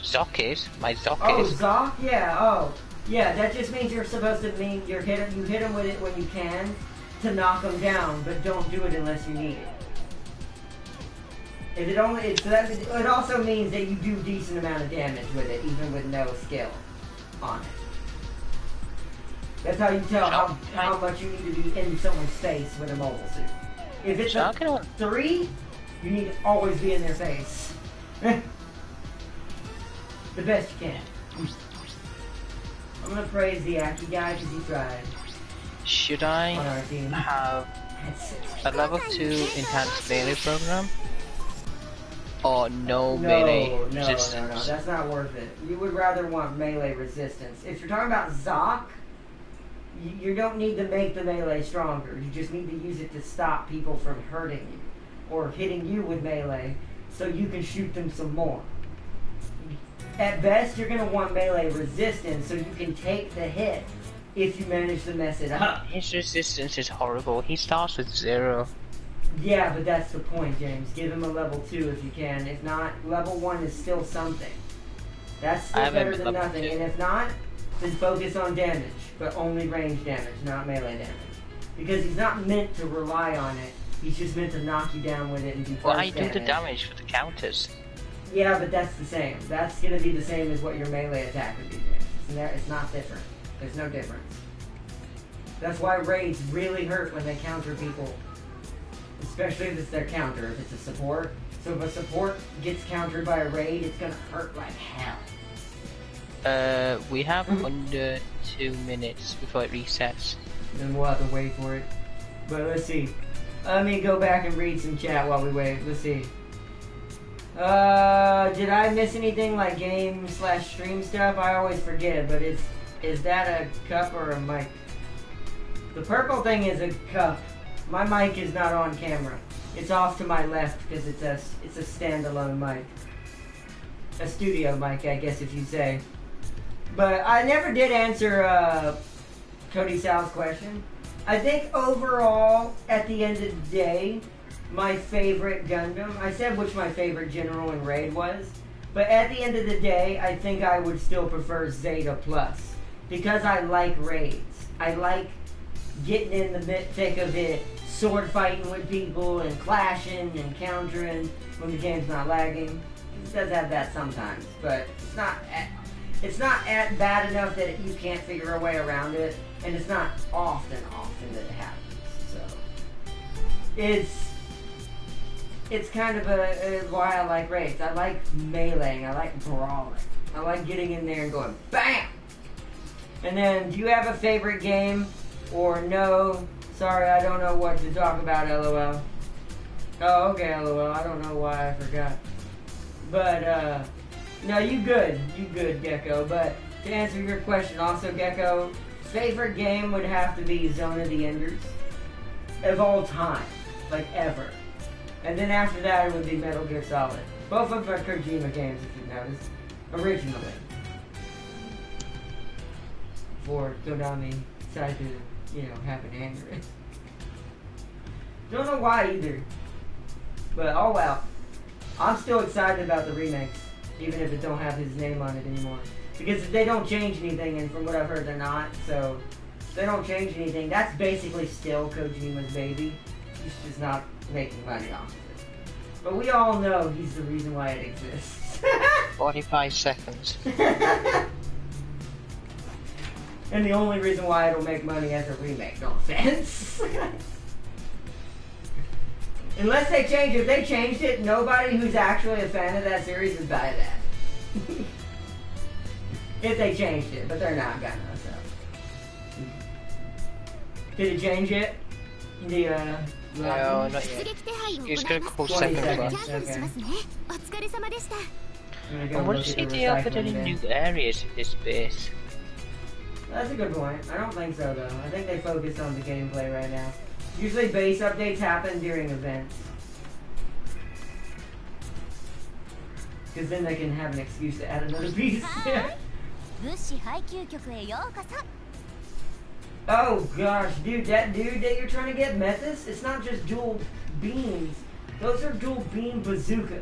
Zoc is. My Zoc Oh, is. Zoc? Yeah, oh. Yeah, that just means you're supposed to mean you hit him with it when you can to knock him down, but don't do it unless you need it. If it only, so that, it also means that you do decent amount of damage with it, even with no skill on it. That's how you tell how much you need to be in someone's face with a mobile suit. If it's a 3, you need to always be in their face. The best you can. I'm gonna praise the Aki guy because he tried. Should I have a level 2 enhanced melee program? Or no melee resistance? No, that's not worth it. You would rather want melee resistance. If you're talking about Zoc, you don't need to make the melee stronger. You just need to use it to stop people from hurting you or hitting you with melee so you can shoot them some more. At best, you're going to want melee resistance so you can take the hit if you manage to mess it up. His resistance is horrible. He starts with 0. Yeah, but that's the point, James. Give him a level 2 if you can. If not, level 1 is still something. That's still better than nothing. 2. And if not, then focus on damage, but only range damage, not melee damage. Because he's not meant to rely on it. He's just meant to knock you down with it and do burst damage. Well, I do the damage for the counters. Yeah, but that's the same. That's going to be the same as what your melee attack would be, James. It's not different. There's no difference. That's why raids really hurt when they counter people. Especially if it's their counter, if it's a support. So if a support gets countered by a raid, it's going to hurt like hell. We have under 2 minutes before it resets. Then we'll have to wait for it. But let's see. Let me go back and read some chat while we wait. Let's see. Did I miss anything like game/stream stuff? I always forget, but is that a cup or a mic? The purple thing is a cup. My mic is not on camera. It's off to my left because it's a standalone mic. A studio mic, I guess if you say. But I never did answer Cody Sal's question. I think overall, at the end of the day, my favorite Gundam, I said which my favorite general in Raid was, but at the end of the day, I think I would still prefer Zeta Plus. Because I like raids. I like getting in the thick of it, sword fighting with people, and clashing and countering when the game's not lagging. It does have that sometimes, but it's not bad enough that you can't figure a way around it, and it's not often that it happens. So it's kind of why I like raids. I like meleeing. I like brawling. I like getting in there and going BAM! And then, do you have a favorite game? Or no? Sorry, I don't know what to talk about, LOL. Oh, okay, LOL. I don't know why I forgot. But, no, you good, Gecko. But to answer your question, also, Gecko, favorite game would have to be Zone of the Enders. Of all time. Like, ever. And then after that, it would be Metal Gear Solid. Both of them are Kojima games, if you've noticed. Originally. Before Gundam decided to, have an aneurysm. Don't know why either. But, oh well. I'm still excited about the remakes. Even if it don't have his name on it anymore. Because if they don't change anything, and from what I've heard they're not, so if they don't change anything, that's basically still Kojima's baby. He's just not making money off of it. But we all know he's the reason why it exists. 45 seconds. And the only reason why it'll make money as a remake, no offense. Unless they change it. If they changed it, nobody who's actually a fan of that series would buy that. If they changed it, but they're not gonna, so. Did it change it? No, not yet. You're just gonna call 7 o'clock. Okay. I wonder if they offered any new areas in this base. That's a good point. I don't think so, though. I think they focus on the gameplay right now. Usually base updates happen during events. Because then they can have an excuse to add another piece. Oh gosh, dude, that dude that you're trying to get, Methus, it's not just dual beams. Those are dual beam bazookas.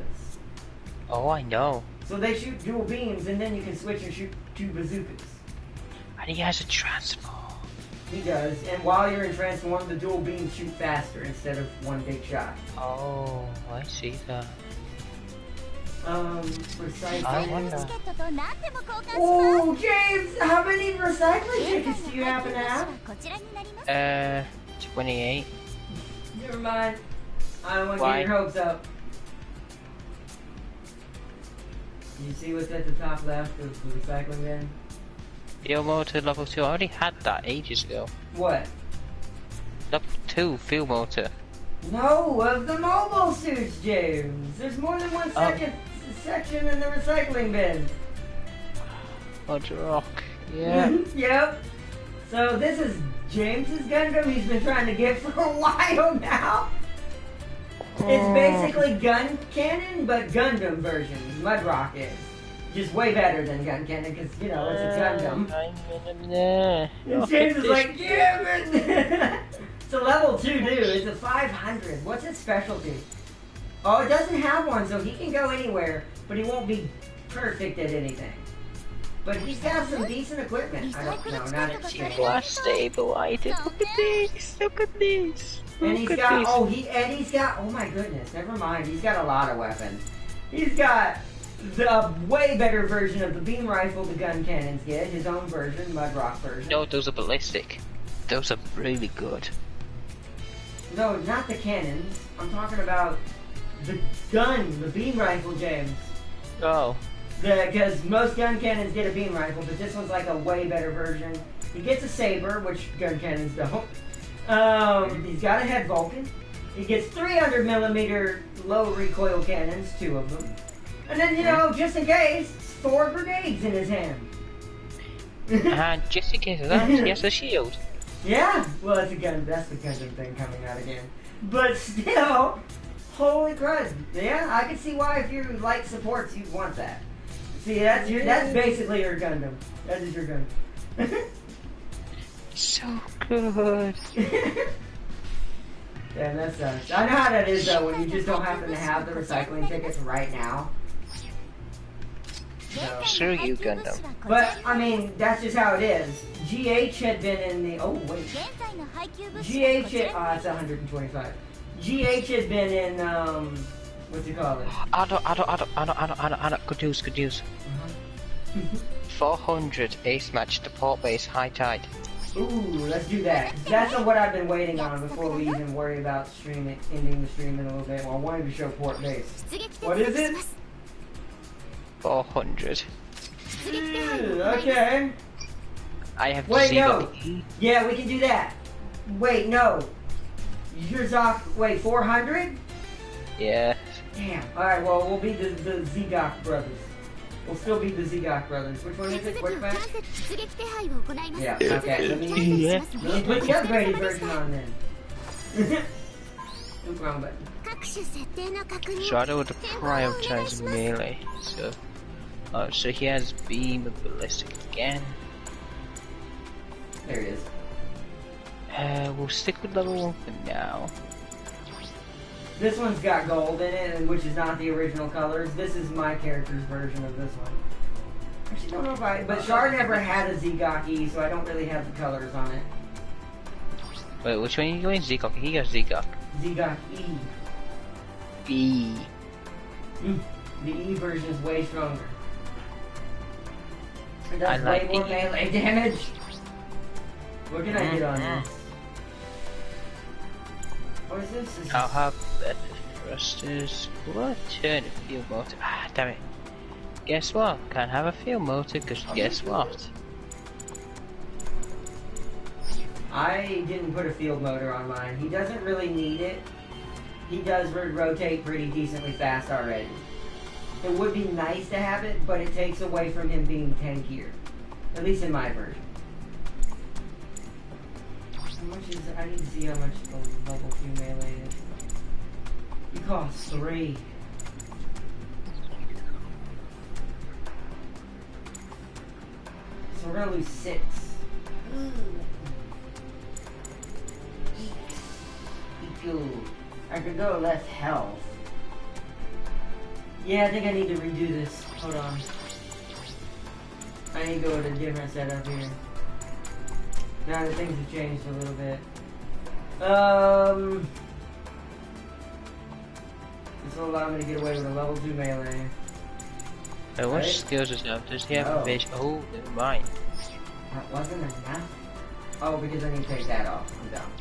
Oh, I know. So they shoot dual beams, and then you can switch and shoot 2 bazookas. And he has a transform. He does, and while you're in transform, the dual beams shoot faster instead of one big shot. Oh, I see that. Recycling. I wonder. Oh, James, how many recycling tickets do you happen to have? 28. Never mind. I don't want to Why? get your hopes up. You see what's at the top left of the recycling bin? Field motor level 2. I already had that ages ago. What? Level 2 field motor. No, of the mobile suits, James. There's more than one section in the recycling bin. Mod rock. Yeah. Yep. So this is James's Gundam he's been trying to get for a while now. It's basically gun cannon, but Gundam version. Mudrock is. Just way better than gun cannon, because, you know, it's a Gundam. And James is like, damn it! It's a level 2 dude. It's a 500. What's his specialty? Oh, it doesn't have one, so he can go anywhere, but he won't be perfect at anything. But he's got some decent equipment. I don't know, not at Glass stabilized. Look at these. Look at these. And he's got, oh my goodness, never mind. He's got a lot of weapons. He's got the way better version of the beam rifle the gun cannons get, his own version, Mudrock version. No, those are ballistic. Those are really good. No, not the cannons. I'm talking about the gun, the beam rifle, James. Oh. Because most gun cannons get a beam rifle, but this one's like a way better version. He gets a saber, which gun cannons don't. He's got a head Vulcan. He gets 300mm low recoil cannons, 2 of them. And then, you know, just in case, 4 grenades in his hand. And just in case of that, he has a shield. Yeah, well, that's the Gundam thing coming out again. But still, holy crud. Yeah, I can see why if you're light supports, you'd want that. See, that's basically your Gundam. That is your Gundam. So good. Yeah, that sucks. I know how that is though when you just don't happen to have the recycling tickets right now. So. Screw you, Gundam. But I mean, that's just how it is. GH had been in the GH had, it's 125. GH had been in what's it called? I know. Good news. 400 ace match to port base high tide. Ooh, let's do that. That's what I've been waiting on before we even worry about ending the stream in a little bit. Well, I wanted to show port base. What is it? 400. Okay. I have Wait, no. Yeah, we can do that. Wait, no. Yours off. Wait, 400? Yeah. Damn. Alright, well, we'll be the Zegok brothers. We'll still be the Zegok brothers. Which one is it? Quick match? Yeah, okay. Let me put the upgraded version on then. Oops, wrong button. So I don't want to prioritize melee. So he has beam and ballistic again. There he is. We'll stick with level 1 for now. This one's got gold in it, which is not the original colors. This is my character's version of this one. Actually, don't know if but Char never had a Zegok E, so I don't really have the colors on it. Wait, which one are you going? Zegok? He got Zegok. Zegok E. B. The E version is way stronger. It does I like way more melee damage. What can I get on this? What is this? I'll have better thrusters. What? Turn a field motor. Ah, damn it. Guess what? Can't have a field motor because guess what? I didn't put a field motor on mine. He doesn't really need it. He does rotate pretty decently fast already. It would be nice to have it, but it takes away from him being tankier. At least in my version. How much is it? I need to see how much the level 2 melee is. He costs 3. So we're gonna lose 6. I could go less health. Yeah, I think I need to redo this. Hold on. I need to go with a different setup here. Now that things have changed a little bit. This will allow me to get away with a level 2 melee. What skills does he have? Does he have a vision? Oh, never mind. That wasn't enough? Oh, because I need to take that off. I'm down.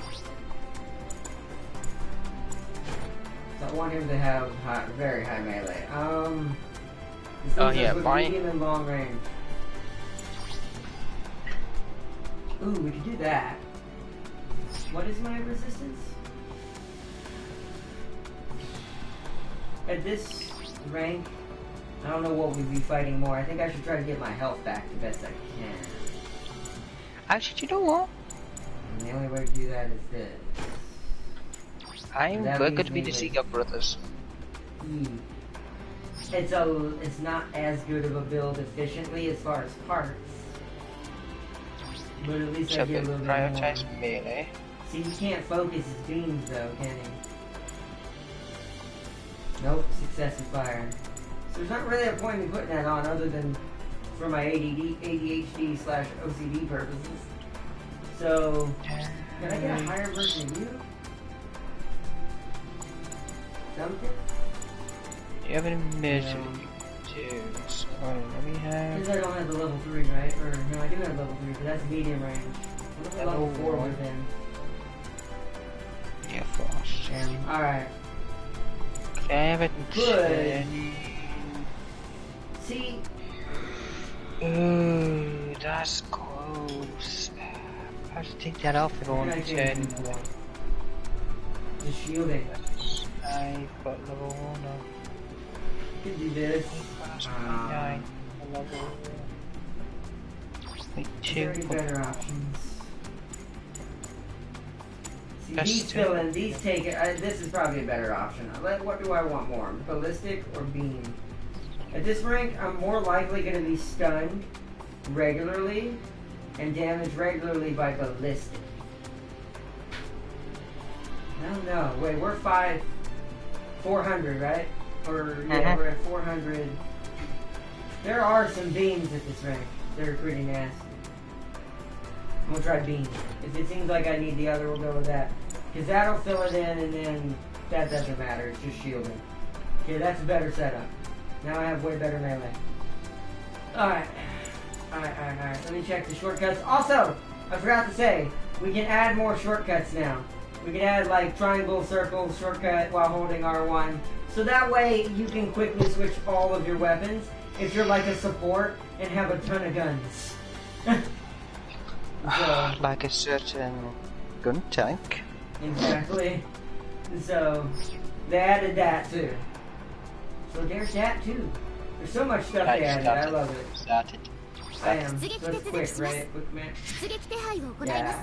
So I want him to have very high melee. Oh yeah, fine. Medium and long range. Ooh, we could do that. What is my resistance? At this rank, I don't know what we'd be fighting more. I think I should try to get my health back the best I can. Actually, you know what? And the only way to do that is this. We're going to be the Seagull Brothers. It's not as good of a build efficiently as far as parts. But at least I get a little bit more. Prioritize melee. See, you can't focus his beams though, can you? Nope, successive fire. So there's not really a point in putting that on other than for my ADHD/OCD purposes. So, can I get a higher version of you? Something? You have an mission to so let me have. Because I don't have the level 3, right? Or no, I do have level 3, but that's medium range. What if level 4 would have been? Yeah, frost. Alright. Okay, I have it. Good. See? Ooh, that's close. I have to take that off if I want to turn. The shielding. I've got level 1 now. Could do this. 9. Level 2. Already better options. See, That's these take it. This is probably a better option. What do I want more? Ballistic or beam? At this rank, I'm more likely going to be stunned regularly and damaged regularly by ballistic. I don't know. Wait, we're 400, right? Or yeah, we're at 400. There are some beams at this rank that are pretty nasty. I'm gonna try beam. If it seems like I need the other, we'll go with that. Because that'll fill it in, and then that doesn't matter. It's just shielding. Okay, that's a better setup. Now I have way better melee. Alright. Alright. Let me check the shortcuts. Also, I forgot to say, we can add more shortcuts now. We can add like triangle, circle, shortcut while holding R1. So that way you can quickly switch all of your weapons if you're like a support and have a ton of guns. So, like a certain gun tank. Exactly. So they added that too. So there's that too. There's so much stuff they added. I love it. I am. So it's quick, right? Quick match. Yeah.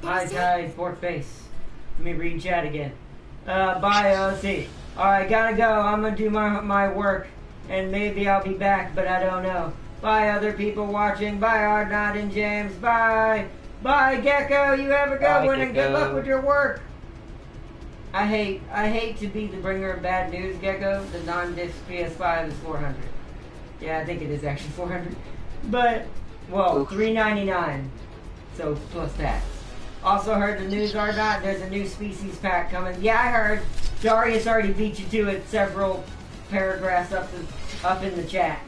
High tide, fourth base. Let me read chat again. Bye, OC. Alright, gotta go. I'm gonna do my work. And maybe I'll be back, but I don't know. Bye, other people watching. Bye, Ardnot and James. Bye. Bye, Gecko. You have a good one, and good luck with your work. I hate to be the bringer of bad news, Gecko. The non-disc PS5 is 400. Yeah, I think it is actually 400. But, well, $399. So, plus tax. Also heard the news, Ardnot. There's a new species pack coming. Yeah, I heard. Darius already beat you to it several paragraphs up in the chat.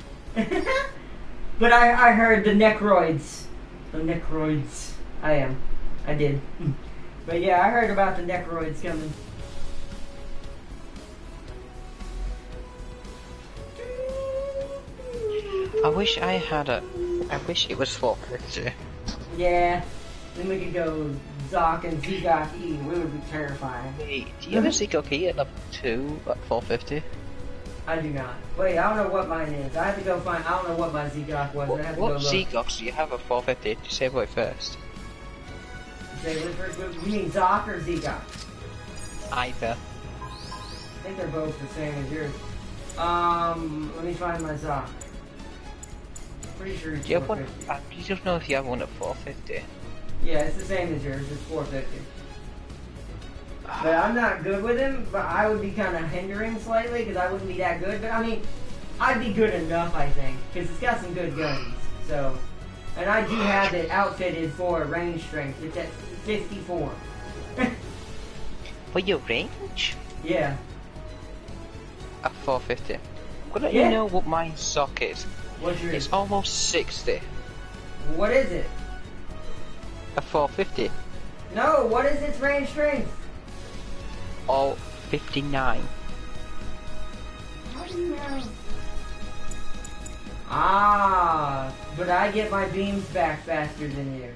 But I heard the Necroids. The Necroids. I did. But yeah, I heard about the Necroids coming. I wish I had I wish it was 450. Yeah. Then we could go Zoc and Zegok E. We would be terrifying. Wait, do you have a Zegok E at level 2 at 450? I do not. Wait, I don't know what mine is. I have to go find. I don't know what my Zegok was. I have to go look. What Zegoks do you have at 450? Disable it first. Disable it first? You mean Zoc or Zegok? Either. I think they're both the same as yours. Let me find my Zoc. Pretty sure it's 450. I just know if you have one at 450. Yeah, it's the same as yours. It's 450. But I'm not good with him, but I would be kind of hindering slightly because I wouldn't be that good. But I mean, I'd be good enough, I think, because it's got some good guns. So, and I do have it outfitted for range strength. It's at 54. For your range? Yeah. At 450. I'm gonna let Yeah. you know what my sock is. What's yours? It's almost 60. What is it? A 450. No, what is its range strength? All 59. Ah, but I get my beams back faster than you.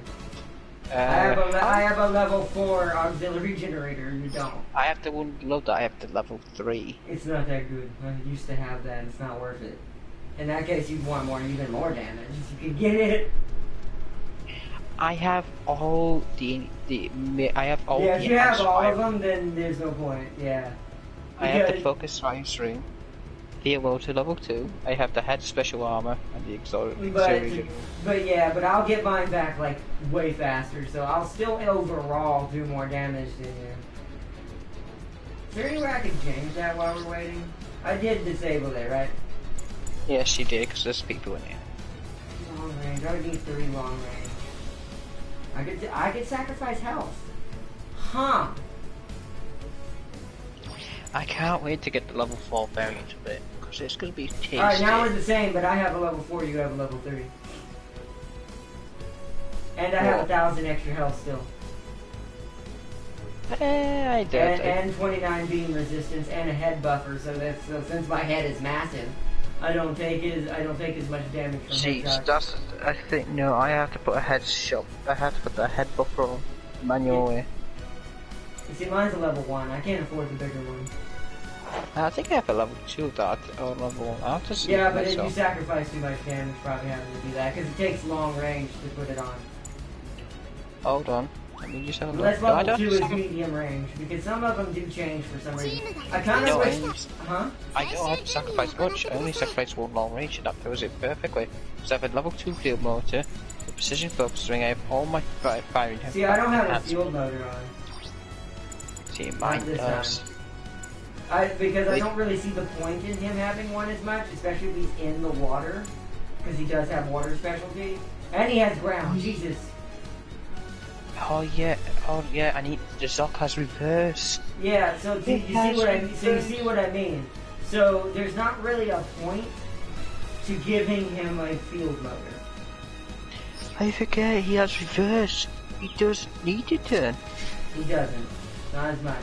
I have a level 4 auxiliary generator, you don't. I have the one below that, I have the level 3. It's not that good. I used to have that, it's not worth it. In that case, you'd want even more damage. You could get it. I have all I have all Yeah, the if you have all fire. of them, then there's no point, yeah. I have the Because- focus fire ring, the to level 2, I have the head special armor, and the auxiliary but I'll get mine back, like, way faster, so I'll still overall do more damage than you. Is there any way I could change that while we're waiting? I did disable it, right? Yes, she did, because there's people in here. Long range, I would need 3 long range. I could sacrifice health. Huh. I can't wait to get the level 4 variant of it, because it's going to be tasty. Alright, now we're the same, but I have a level 4, you have a level 3. And I have 1,000 extra health still. I did. And 29 beam resistance and a head buffer, so since my head is massive, I don't take as much damage from See, headshots. I think, no, I have to put a head shot. I have to put the head buffer on manually. You see, mine's a level 1. I can't afford the bigger one. I think I have a level 2 that, or level 1. I'll have to see. Yeah, but if you myself. sacrifice too much damage, probably having to do that, because it takes long range to put it on. Hold on. Let me just have a look. Unless No, I level don't 2 is have a- medium range, because some of them do change for some reason. I kind No, of I wish... Huh? I don't have to sacrifice much. I only sacrifice one long range, and that fills it perfectly. So I have a level 2 field motor, the precision focus ring. I have all my firing. See, I don't have a enhancements. field motor on. See, mine this does. Because I don't really see the point in him having one as much, especially if he's in the water, because he does have water specialty, and he has ground. Jesus. Oh yeah, I need the Zoc has reverse. Yeah. So you see what I mean. So you see what I mean. So there's not really a point to giving him a field motor. I forget he has reverse. He does need to turn. He doesn't. Not as much.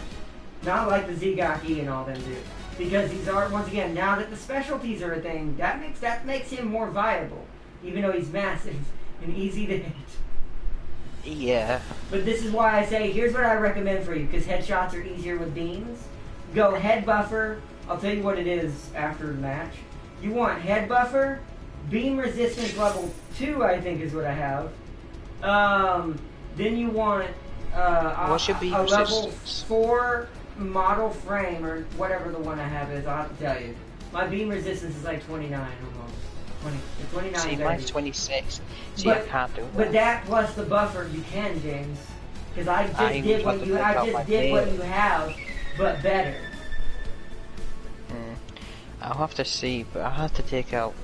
Not like the Zigaki and all them do. Because these are, once again, now that the specialties are a thing, that makes him more viable. Even though he's massive and easy to hit. Yeah. But this is why I say, here's what I recommend for you, because headshots are easier with beams. Go head buffer. I'll tell you what it is after the match. You want head buffer, beam resistance level 2, I think is what I have. Then you want What's your beam a level resistance? 4 model frame, or whatever the one I have is. I'll have to tell you. My beam resistance is like 29 almost. 29. See, baby. mine's 26. See, I can't do that. But that plus the buffer, you can, James. Because I just I did would what have to you take out my you have, but better. I'll have to see, but I have to take out.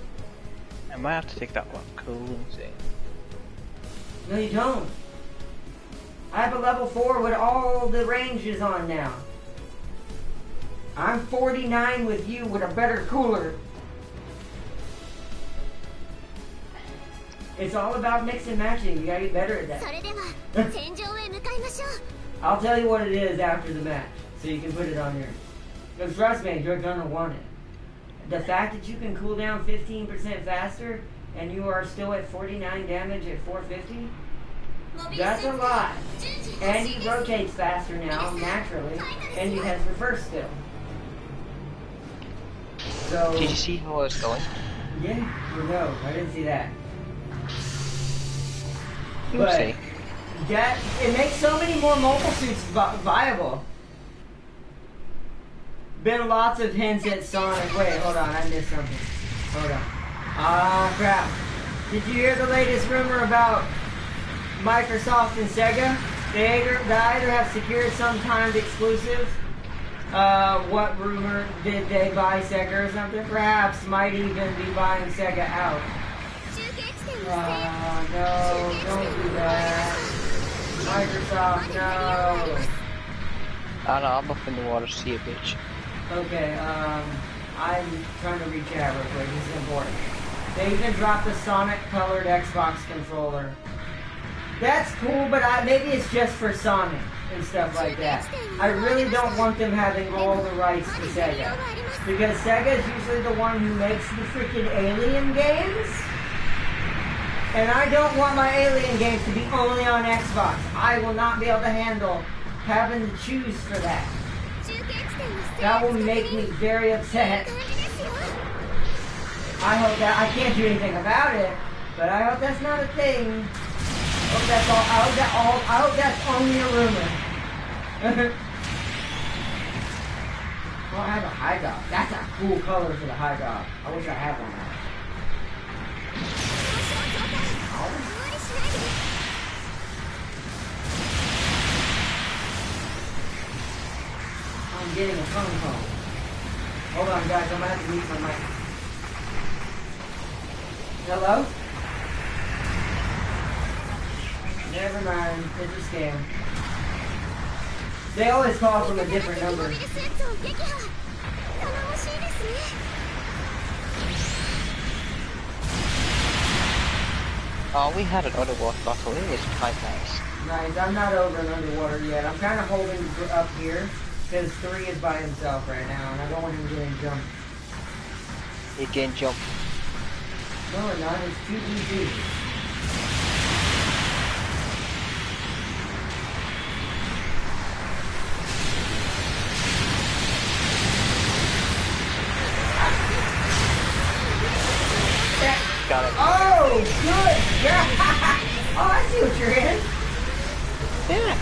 I might have to take that one cooling thing. No, you don't. I have a level 4 with all the ranges on now. I'm 49 with you with a better cooler. It's all about mix and matching. You gotta get better at that. I'll tell you what it is after the match, so you can put it on yours. Because trust me, you're gonna want it. The fact that you can cool down 15% faster, and you are still at 49 damage at 450, that's a lot. And he rotates faster now, naturally, and he has reverse still. So, Did you see how I was going? yeah, no, I didn't see that. But Oopsie. that it makes so many more mobile suits viable. Been lots of hints at Sonic. Wait, hold on, I missed something. Hold on. Ah, crap. Did you hear the latest rumor about Microsoft and Sega? They either have secured some timed exclusive. What rumor did they buy Sega or something? Perhaps might even be buying Sega out. No, don't do that. Microsoft, no. I know, I'm up in the water, see a bitch. Okay, I'm trying to reach out real quick, this is important. They even dropped the Sonic colored Xbox controller. That's cool, but maybe it's just for Sonic and stuff like that. I really don't want them having all the rights to Sega. Because Sega is usually the one who makes the freaking Alien games. And I don't want my Alien games to be only on Xbox. I will not be able to handle having to choose for that. That will make me very upset. I hope that I can't do anything about it, but I hope that's not a thing. I hope that's all. I hope that's only a rumor. Well, I have a high dog. That's a cool color for the high dog. I wish I had one. I'm getting a phone call. Hold on, guys. I'm gonna have to mute my mic. Hello? Never mind. It's a scam. They always call from a different number. Oh, we had an underwater battle. It was quite nice. Nice. I'm not over and underwater yet. I'm kind of holding up here because 3 is by himself right now, and I don't want him getting jumped. He can jump. No, we're not. It's too easy. Got it. Oh, good! Yeah. Oh, I see what you're in. Yeah.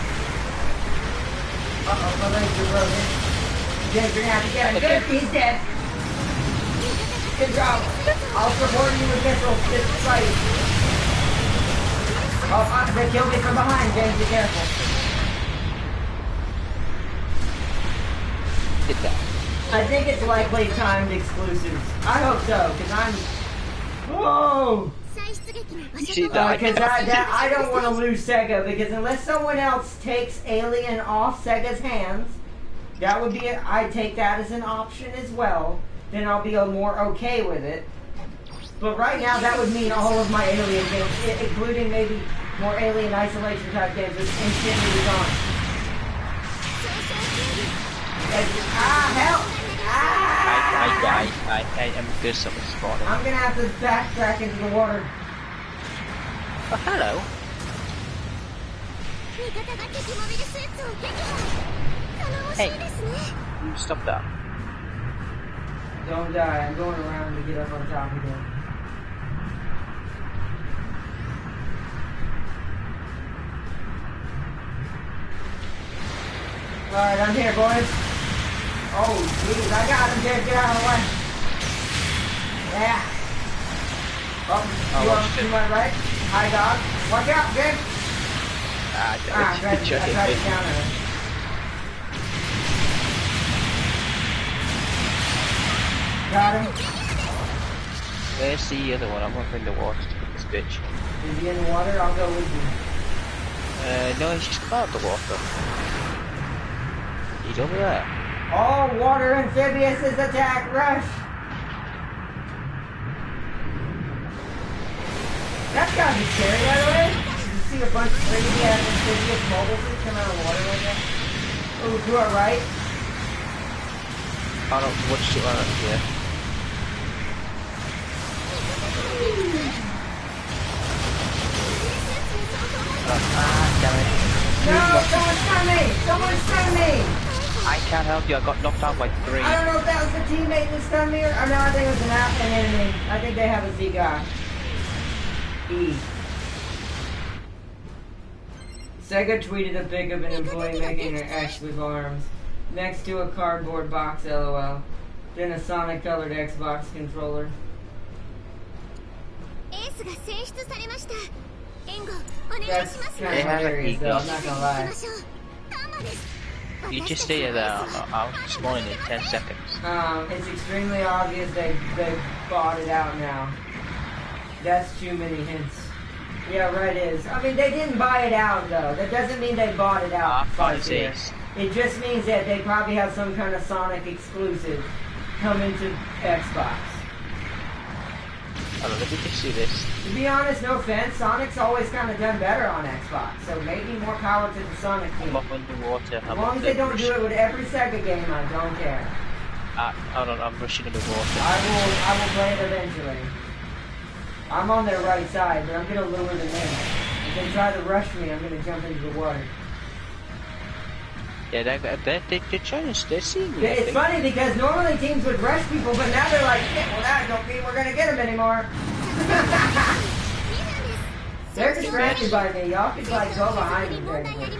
Uh-oh, my legs are broken. James, you're gonna have to get him. Good, he's dead. Good job. I'll support you with missiles this fight. Oh, they killed me from behind, James, be careful. Get that. I think it's likely timed exclusives. I hope so, because I'm... Whoa! Because I don't want to lose Sega, because unless someone else takes Alien off Sega's hands, that would be I'd take that as an option as well. Then I'll be more okay with it. But right now, that would mean all of my Alien games, including maybe more Alien Isolation type games, would instantly be gone. Help! I am good someone spawning. I'm gonna have to backtrack into the water. Oh, hello. Hey, you stop that. Don't die, I'm going around to get up on top again. Alright, I'm here, boys. Oh, jeez, I got him, Jake. Get out of the way. Yeah. Oh, you went right? Hi, dog. Watch out, Jake. I tried to counter him. Got him. Where's the other one? I'm up in the water to get this bitch. Is he in the water? I'll go with you. No, he's just come out of the water. He's over there. All water amphibious is attack rush. That's gotta be scary, by the way. You see a bunch of crazy ass amphibious mobile suits come out of water like that. Oh, to our right. I don't watch it on here. Damn it. No, someone stun me! Someone stun me! I can't help you, I got knocked out by 3. I don't know if that was the teammate that stunned me or no, I think it was an enemy. I think they have a Z guy. E. Sega tweeted a pic of an employee making an X with arms. Next to a cardboard box, LOL. Then a Sonic colored Xbox controller. That's kind They of have a hilarious, though. I'm ego. not gonna lie. You just stay there. I'll spawn in 10 seconds. It's extremely obvious they bought it out now. That's too many hints. Yeah, right is. I mean, they didn't buy it out, though. That doesn't mean they bought it out. It just means that they probably have some kind of Sonic exclusive coming to Xbox. Hold on, let me just see this. To be honest, no offense, Sonic's always kind of done better on Xbox, so maybe more power to the Sonic team. I'm up underwater. As long as they don't do it with every Sega game, I don't care. Hold on, I'm rushing in the water. I will play it eventually. I'm on their right side, but I'm gonna lure them in. If they try to rush me, I'm gonna jump into the water. Yeah, they're trying to, they're seeing me. It's funny because normally teams would rush people, but now they're like, yeah, well that don't mean we're gonna get them anymore. They're distracted by me. Y'all could like go behind them technically.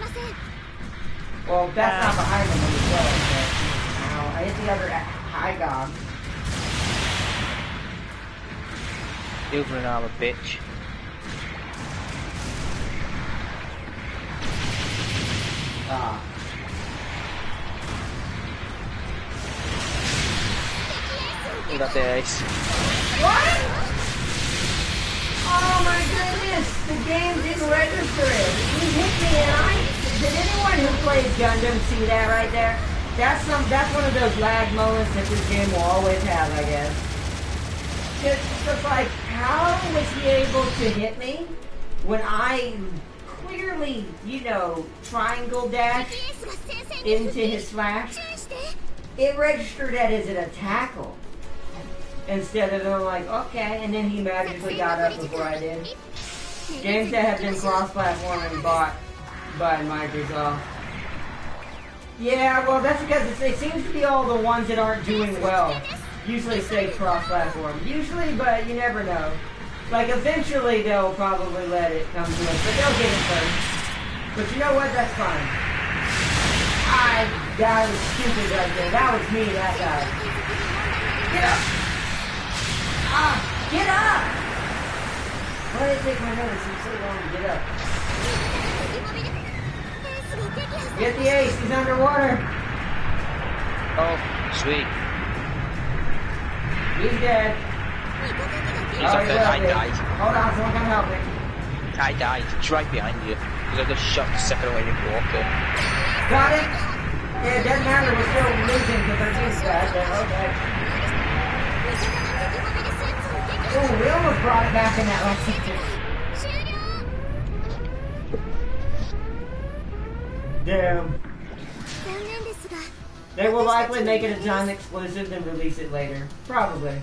Well, that's not behind them when you go, but ow, I hit the other high gob. Over an armor, bitch. Ah. We got the ace. What? Oh my goodness! The game didn't register it. He hit me and did anyone who plays Gundam see that right there? That's one of those lag moments that this game will always have, I guess. Just like, how was he able to hit me when I clearly, you know, triangle dash into his slash? It registered that as a tackle. Instead of them like, okay, and then he magically got up before I did. Games that have been cross-platform and bought by Microsoft. Yeah, well that's because it seems to be all the ones that aren't doing well. Usually stay cross-platform. Usually, but you never know. Like eventually they'll probably let it come to us, but they'll get it first. But you know what, that's fine. That was stupid right there. That was me, that guy. Get up! Get up! Why did it take my notice? It's so long to get up. Get the ace, he's underwater. Oh, sweet. He's dead. He's up there, I died. Hold on, someone come help me. I died, it's right behind you. Because I got shot the second away in water. Got it? Yeah, it doesn't matter, we're still losing because our team's bad. Okay. Oh, we almost brought it back in that last second. Damn. They will likely make it a time exclusive then release it later. Probably.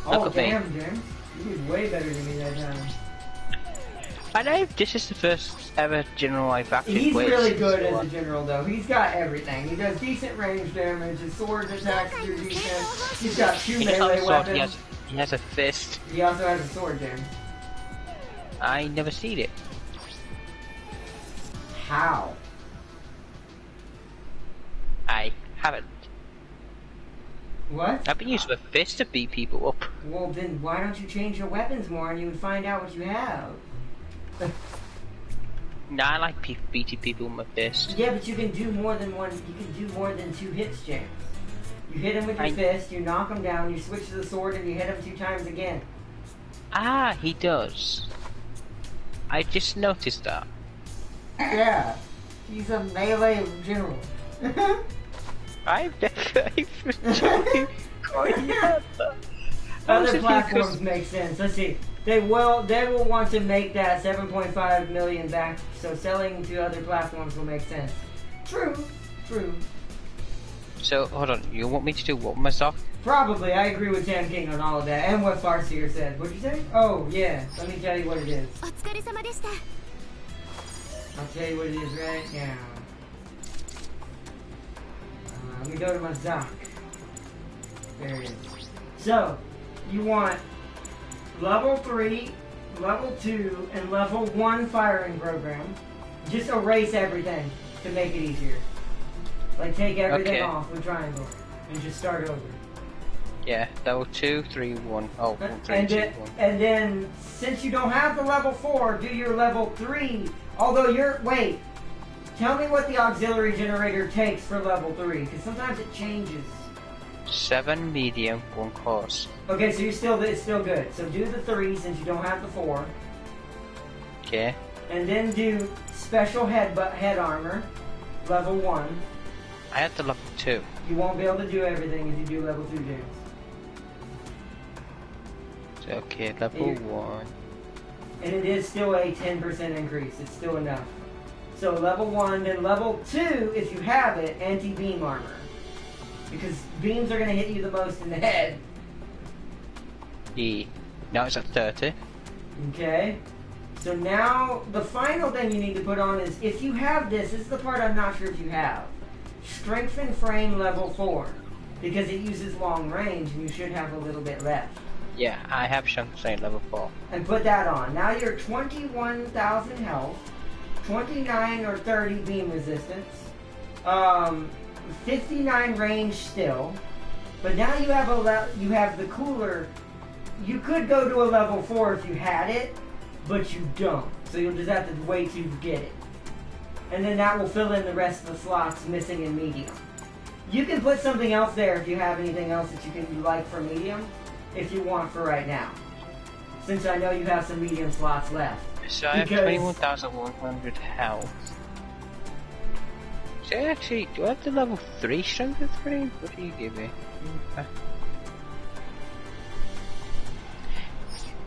Oh, damn, Jim. You did way better than me that time. I know this is the first ever general I've actually He's played. really good as a general, though. He's got everything. He does decent range damage. His sword attacks do decent. He's got 2 melee weapons. He has a fist. He also has a sword, Jim. I never seen it. How? I haven't. What? I've been using a fist to beat people up. Well, then why don't you change your weapons more and you would find out what you have? Nah, I like beating people with my fist. Yeah, but you can do more than one. You can do more than 2 hits, James. You hit him with your fist, you knock him down, you switch to the sword, and you hit him 2 times again. Ah, he does. I just noticed that. Yeah, he's a melee general. I've never even Other platforms make sense. Let's see. They will want to make that 7.5 million back, so selling to other platforms will make sense. True. So, hold on, you want me to do what myself? Probably, I agree with Tam King on all of that, and what Farseer said. What'd you say? Oh, yeah, let me tell you what it is. I'll tell you what it is right now. Let me go to my Zoc. There it is. So, you want level 3, level 2, and level 1 firing program. Just erase everything to make it easier. Like take everything off with triangle and just start over. Yeah, level 2, 3, 1. Oh, 1, 3, And 2, then, 1. and then, since you don't have the level 4, do your level 3. Although wait, tell me what the auxiliary generator takes for level 3, because sometimes it changes. 7 medium, 1 course. Okay, so it's still good. So do the 3 since you don't have the 4. Okay. And then do special head armor, level 1. I had the level 2. You won't be able to do everything if you do level 2, James. Okay, level 1. And it is still a 10% increase. It's still enough. So level 1, then level 2, if you have it, anti-beam armor. Because beams are going to hit you the most in the head. Now it's at 30. Okay. So now, the final thing you need to put on is, if you have this is the part I'm not sure if you have. Strengthen frame level 4. Because it uses long range and you should have a little bit left. Yeah, I have Shanghai level 4. And put that on. Now you're 21,000 health, 29 or 30 beam resistance, 59 range still, but now you have the cooler. You could go to a level 4 if you had it, but you don't. So you'll just have to wait till you get it. And then that will fill in the rest of the slots missing in medium. You can put something else there if you have anything else that you like for medium. If you want for right now. Since I know you have some medium slots left. So I have 21,100 health. So actually, do I have the level 3 strength of 3? What do you give me?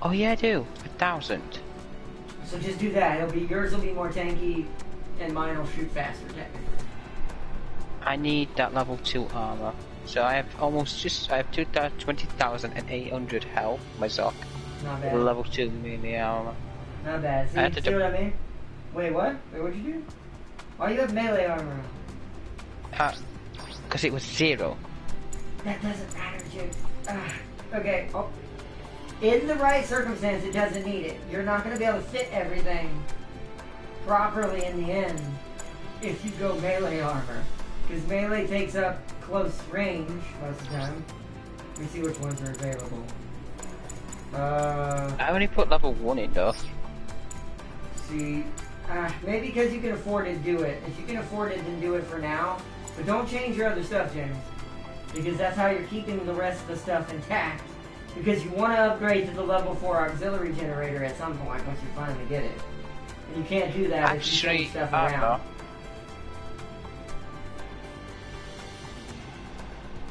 Oh yeah, I do. 1,000. So just do that. Yours will be more tanky, and mine will shoot faster technically. I need that level 2 armor. So I have I have 20,800 health, my Zoc. Not bad. Level 2 melee armor. Not bad. See what I mean? Wait, what? Wait, what'd you do? Why do you have melee armor on? Because it was 0. That doesn't matter, Jim. Okay. Oh. In the right circumstance, it doesn't need it. You're not going to be able to fit everything properly in the end if you go melee armor. Because melee takes up close range most of the time. Let me see which ones are available. I only put level 1 in though. See, maybe because you can afford to do it. If you can afford it, then do it for now. But don't change your other stuff, James. Because that's how you're keeping the rest of the stuff intact. Because you want to upgrade to the level 4 auxiliary generator at some point once you finally get it. And you can't do that if you change stuff around.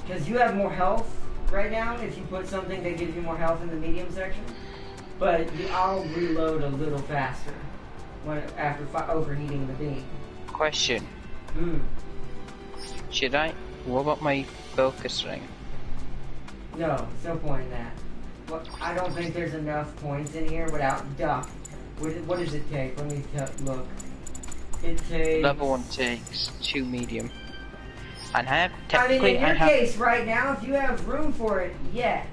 Because you have more health right now if you put something that gives you more health in the medium section. But I'll reload a little faster after overheating the beam. Question. Should I? What about my focus ring? No, there's no point in that. Well, I don't think there's enough points in here without duck. What does it take? Let me look. It takes... Level 1 takes 2 medium. And I have technically... in your case, right now, if you have room for it, yes.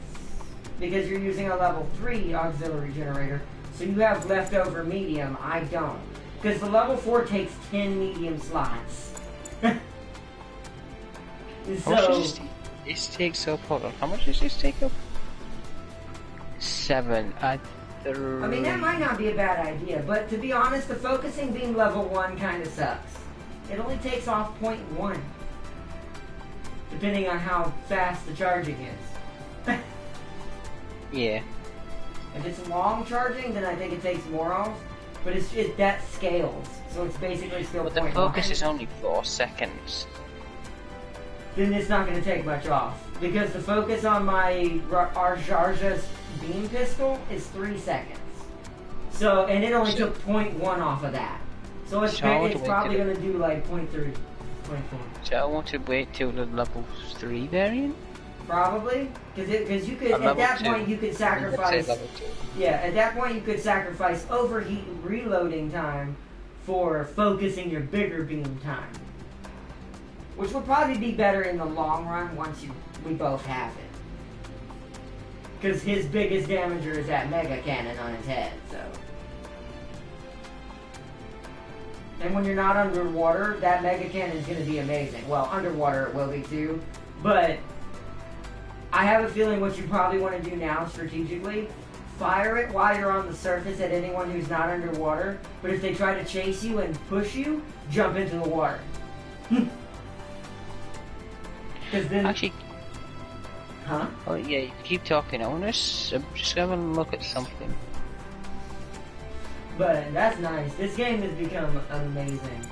Because you're using a level 3 auxiliary generator. So you have leftover medium. I don't. Because the level 4 takes 10 medium slots. So... This takes up, hold on, how much does this take up? 7. I mean, that might not be a bad idea, but to be honest, the focusing beam level 1 kind of sucks. It only takes off 0.1. Depending on how fast the charging is. Yeah. If it's long charging, then I think it takes more off. But that scales, so it's basically still 0.1. But the focus is only 4 seconds. Then it's not going to take much off. Because the focus on my Arjarja's beam pistol is 3 seconds. So, and it only took 0.1 off of that. So it's probably going to do like 0.3, 0.4. So I want to wait till the level 3 variant? Probably. Because you could, at that point you could sacrifice... Yeah, at that point you could sacrifice overheat reloading time for focusing your bigger beam time. Which would probably be better in the long run once we both have it. Because his biggest damager is that mega cannon on his head, so. And when you're not underwater, that mega cannon is going to be amazing. Well, underwater it will be too, but I have a feeling what you probably want to do now strategically, fire it while you're on the surface at anyone who's not underwater, but if they try to chase you and push you, jump into the water. Because then... Actually... Huh? Oh yeah, you keep talking. I'm just having a look at something. But that's nice. This game has become amazing.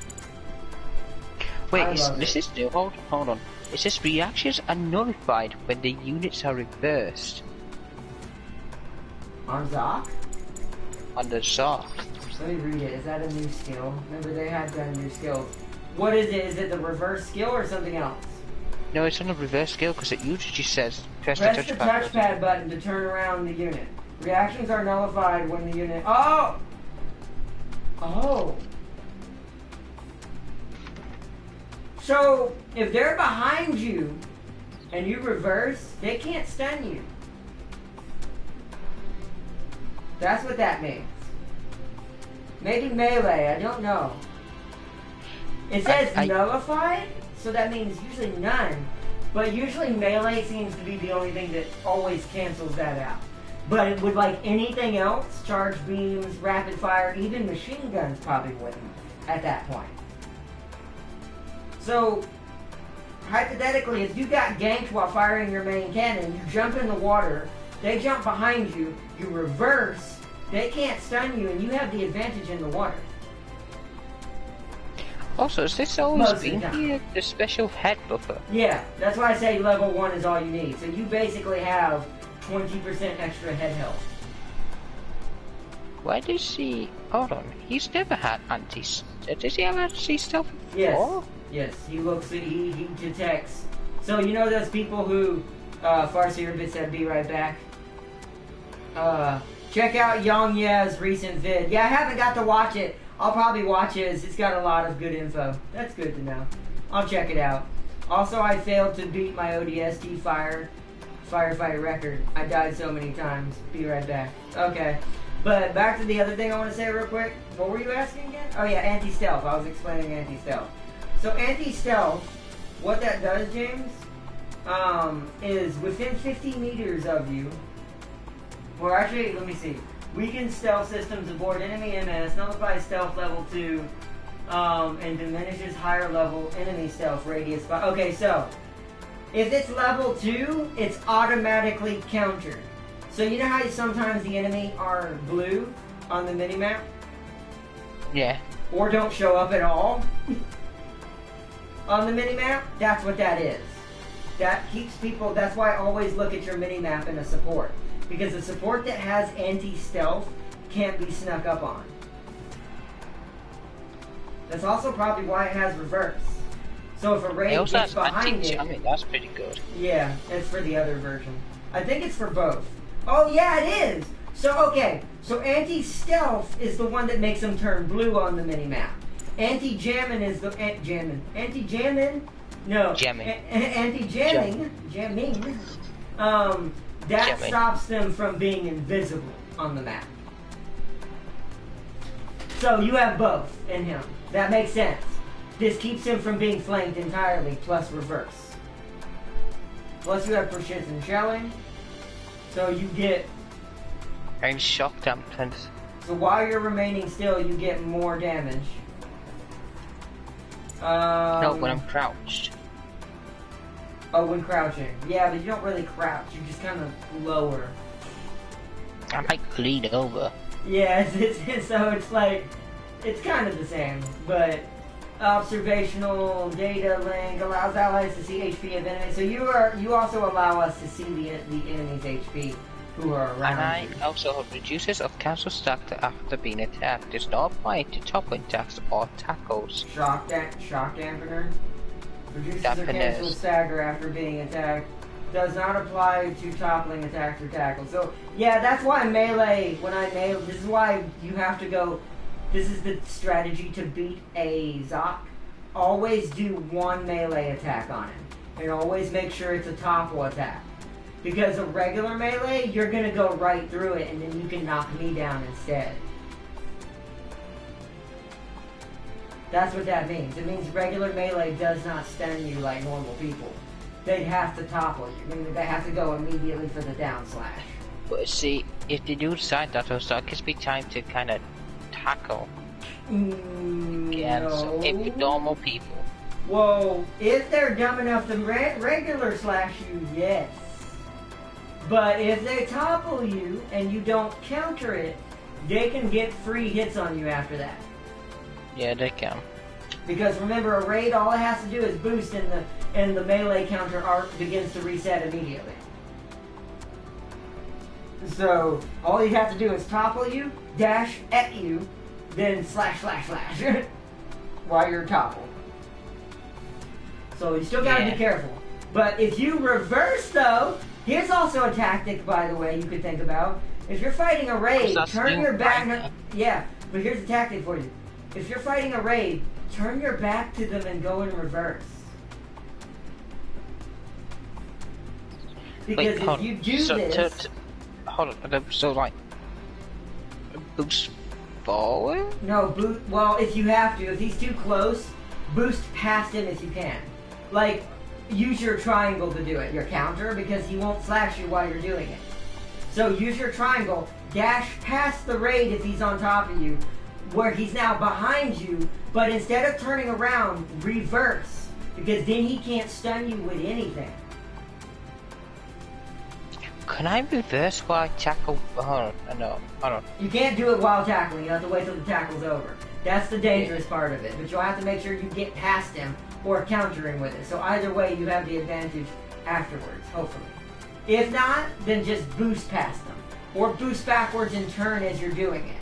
Wait, this is new. Hold on. It says reactions are nullified when the units are reversed. On Zoc? On the Zoc. Let me read it. Is that a new skill? Remember, they had done new skills. What is it? Is it the reverse skill or something else? No, it's on the reverse skill because it usually just says press the touchpad button to turn around the unit. Reactions are nullified when the unit... Oh! Oh. So, if they're behind you and you reverse, they can't stun you. That's what that means. Maybe melee, I don't know. It says nullified, so that means usually none. But usually melee seems to be the only thing that always cancels that out. But with like anything else, charge beams, rapid fire, even machine guns probably wouldn't at that point. So, hypothetically, if you got ganked while firing your main cannon, you jump in the water, they jump behind you, you reverse, they can't stun you, and you have the advantage in the water. Also, has this always been here, the special head buffer? Yeah, that's why I say level 1 is all you need. So you basically have 20% extra head health. Why does he... Hold on, he's never had anti... Does he have anti-stealth before? Yes, he looks at... He detects... So you know those people who... Farseer Bit said be right back? Check out Yang Ye's recent vid. Yeah, I haven't got to watch it. I'll probably watch it. It's got a lot of good info. That's good to know. I'll check it out. Also, I failed to beat my ODST firefighter record. I died so many times. Be right back. Okay. But back to the other thing I want to say real quick. What were you asking again? Oh yeah, anti-stealth. I was explaining anti-stealth. So anti-stealth, what that does, James, is within 50 meters of you, or actually, let me see. Weaken stealth systems aboard enemy MS, nullifies stealth level 2, and diminishes higher level enemy stealth radius by... Okay, so, if it's level 2, it's automatically countered. So you know how sometimes the enemy are blue on the minimap? Yeah. Or don't show up at all on the minimap? That's what that is. That keeps people... That's why I always look at your minimap in a support. Because a support that has anti-stealth can't be snuck up on. That's also probably why it has reverse. So if a raid gets behind it... I mean, that's pretty good. Yeah, it's for the other version. I think it's for both. Oh yeah, it is! So, okay. So anti-stealth is the one that makes them turn blue on the minimap. Anti-jamming is the... Anti-jamming? No. Jamming. Anti-jamming. Jamming. That stops them from being invisible on the map. So you have both in him. That makes sense. This keeps him from being flanked entirely, plus reverse. Plus you have precision shelling. So you get... And shock dampers. So while you're remaining still, you get more damage. No, when I'm crouched. Oh, when crouching. Yeah, but you don't really crouch. You just kind of lower. I might lean over. Yeah, so it's like... It's kind of the same, but... Observational data link allows allies to see HP of enemies. So you also allow us to see the enemy's HP who are around. And I also reduces of cancel stack after being attacked. Does not apply to toppling attacks or tackles. Shock dampener. Reduces of cancel stagger after being attacked. Does not apply to toppling attacks or tackles. So yeah, that's why melee. This is why you have to go. This is the strategy to beat a Zoc. Always do one melee attack on him. And always make sure it's a topple attack. Because a regular melee, you're going to go right through it and then you can knock me down instead. That's what that means. It means regular melee does not stun you like normal people. they'd have to topple you. I mean, they have to go immediately for the down slash. But see, if they do decide that, also, it gives me time to kind of tackle. Again, so if normal people. Well, if they're dumb enough to regular slash you, yes. But if they topple you and you don't counter it, they can get free hits on you after that. Yeah, they can. Because remember, a raid, all it has to do is boost, and the melee counter arc begins to reset immediately. So all you have to do is topple you, dash at you, then slash while you're toppled. So you still gotta be careful. But if you reverse though, here's also a tactic, by the way, you could think about. If you're fighting a raid, turn your back. Yeah, but here's a tactic for you. If you're fighting a raid, turn your back to them and go in reverse. Because if you do this... Hold on, so like... Boost forward? No, well, if you have to. If he's too close, boost past him if you can. Like, use your triangle to do it, your counter, because he won't slash you while you're doing it. So use your triangle, dash past the raid if he's on top of you, where he's now behind you, but instead of turning around, reverse, because then he can't stun you with anything. Can I reverse while I tackle? Hold on. You can't do it while tackling, you have to wait till the tackle's over. That's the dangerous part of it, but you'll have to make sure you get past him or counter him with it. So either way, you have the advantage afterwards, hopefully. If not, then just boost past them, or boost backwards and turn as you're doing it.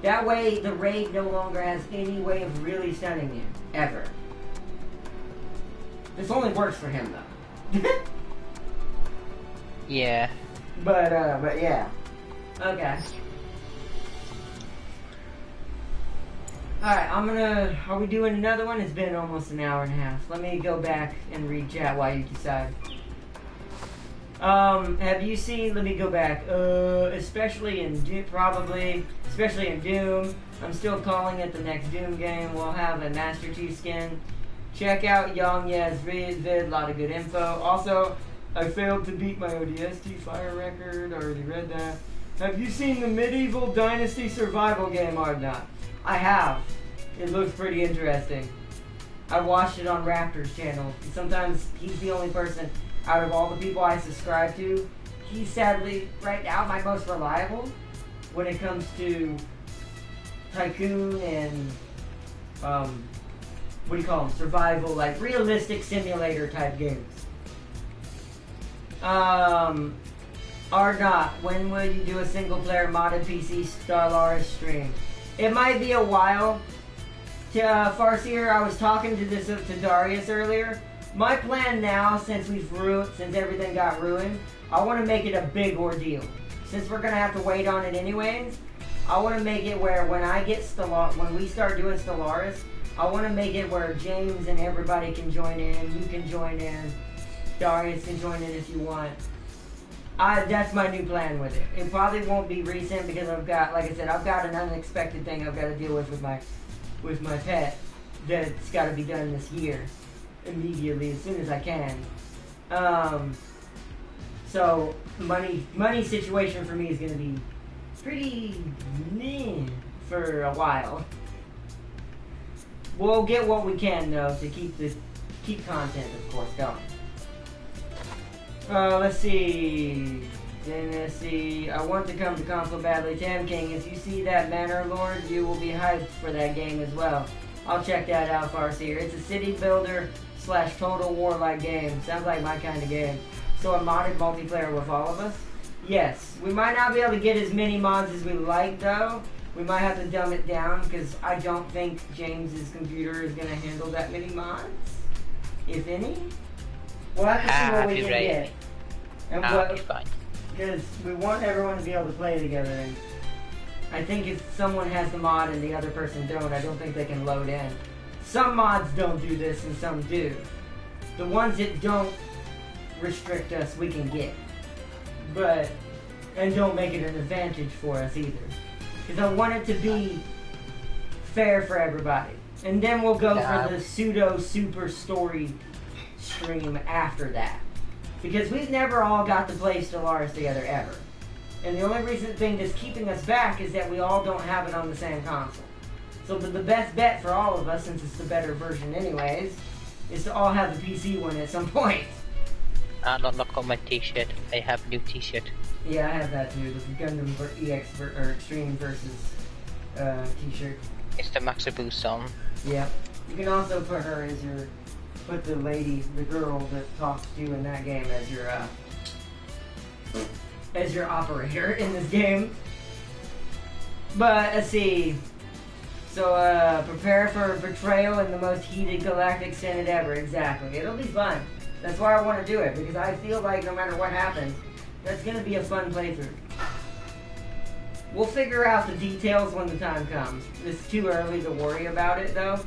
That way, the raid no longer has any way of really stunning you, ever. This only works for him, though. Yeah. But yeah. Okay. Alright, are we doing another one? It's been almost an hour and a half. Let me go back and read chat while you decide. Have you seen, let me go back, especially in Doom, I'm still calling it the next Doom game, we'll have a Master Chief skin. Check out Yang Ye's vid, a lot of good info. Also, I failed to beat my ODST fire record, I already read that. Have you seen the Medieval Dynasty survival game, Ardnot? I have. It looks pretty interesting. I watched it on Raptor's channel. Sometimes he's the only person out of all the people I subscribe to. He's sadly, right now, my most reliable when it comes to Tycoon and, what do you call them? Survival, like realistic simulator type games. Ardnot, when will you do a single player modded PC Stellaris stream? It might be a while. Farseer, I was talking to Darius earlier. My plan now, since everything got ruined, I want to make it a big ordeal. Since we're gonna have to wait on it anyways, I want to make it where when we start doing Stellaris, I want to make it where James and everybody can join in. You can join in. Darius can join in if you want. That's my new plan with it. It probably won't be recent because I've got, like I said, I've got an unexpected thing I've got to deal with my pet that's got to be done this year, immediately, as soon as I can. So money situation for me is going to be pretty meh for a while. We'll get what we can though to keep content, of course, going. Let's see. I want to come to console badly. Tam King, if you see that Manor Lord, you will be hyped for that game as well. I'll check that out, Farseer. It's a city builder / total war like game. Sounds like my kind of game. So a modded multiplayer with all of us? Yes. We might not be able to get as many mods as we like though. We might have to dumb it down because I don't think James's computer is going to handle that many mods. If any. We'll have to see what we can get. And I'll be fine. Because we want everyone to be able to play together. And I think if someone has the mod and the other person don't, I don't think they can load in. Some mods don't do this and some do. The ones that don't restrict us, we can get. And don't make it an advantage for us either. Because I want it to be fair for everybody. And then we'll go for the pseudo super story stream after that. Because we've never all got to play Stellaris together, ever. And the only reason thing that's keeping us back is that we all don't have it on the same console. So the best bet for all of us, since it's the better version anyways, is to all have the PC one at some point. Look on my t-shirt. I have new t-shirt. Yeah, I have that too. The Gundam or Extreme versus t-shirt. It's the Max Boost on. Yeah. You can also put her as put the lady, the girl that talks to you in that game as your operator in this game. But let's see. So prepare for betrayal in the most heated galactic synod ever. Exactly. It'll be fun. That's why I want to do it, because I feel like no matter what happens, that's going to be a fun playthrough. We'll figure out the details when the time comes. It's too early to worry about it though.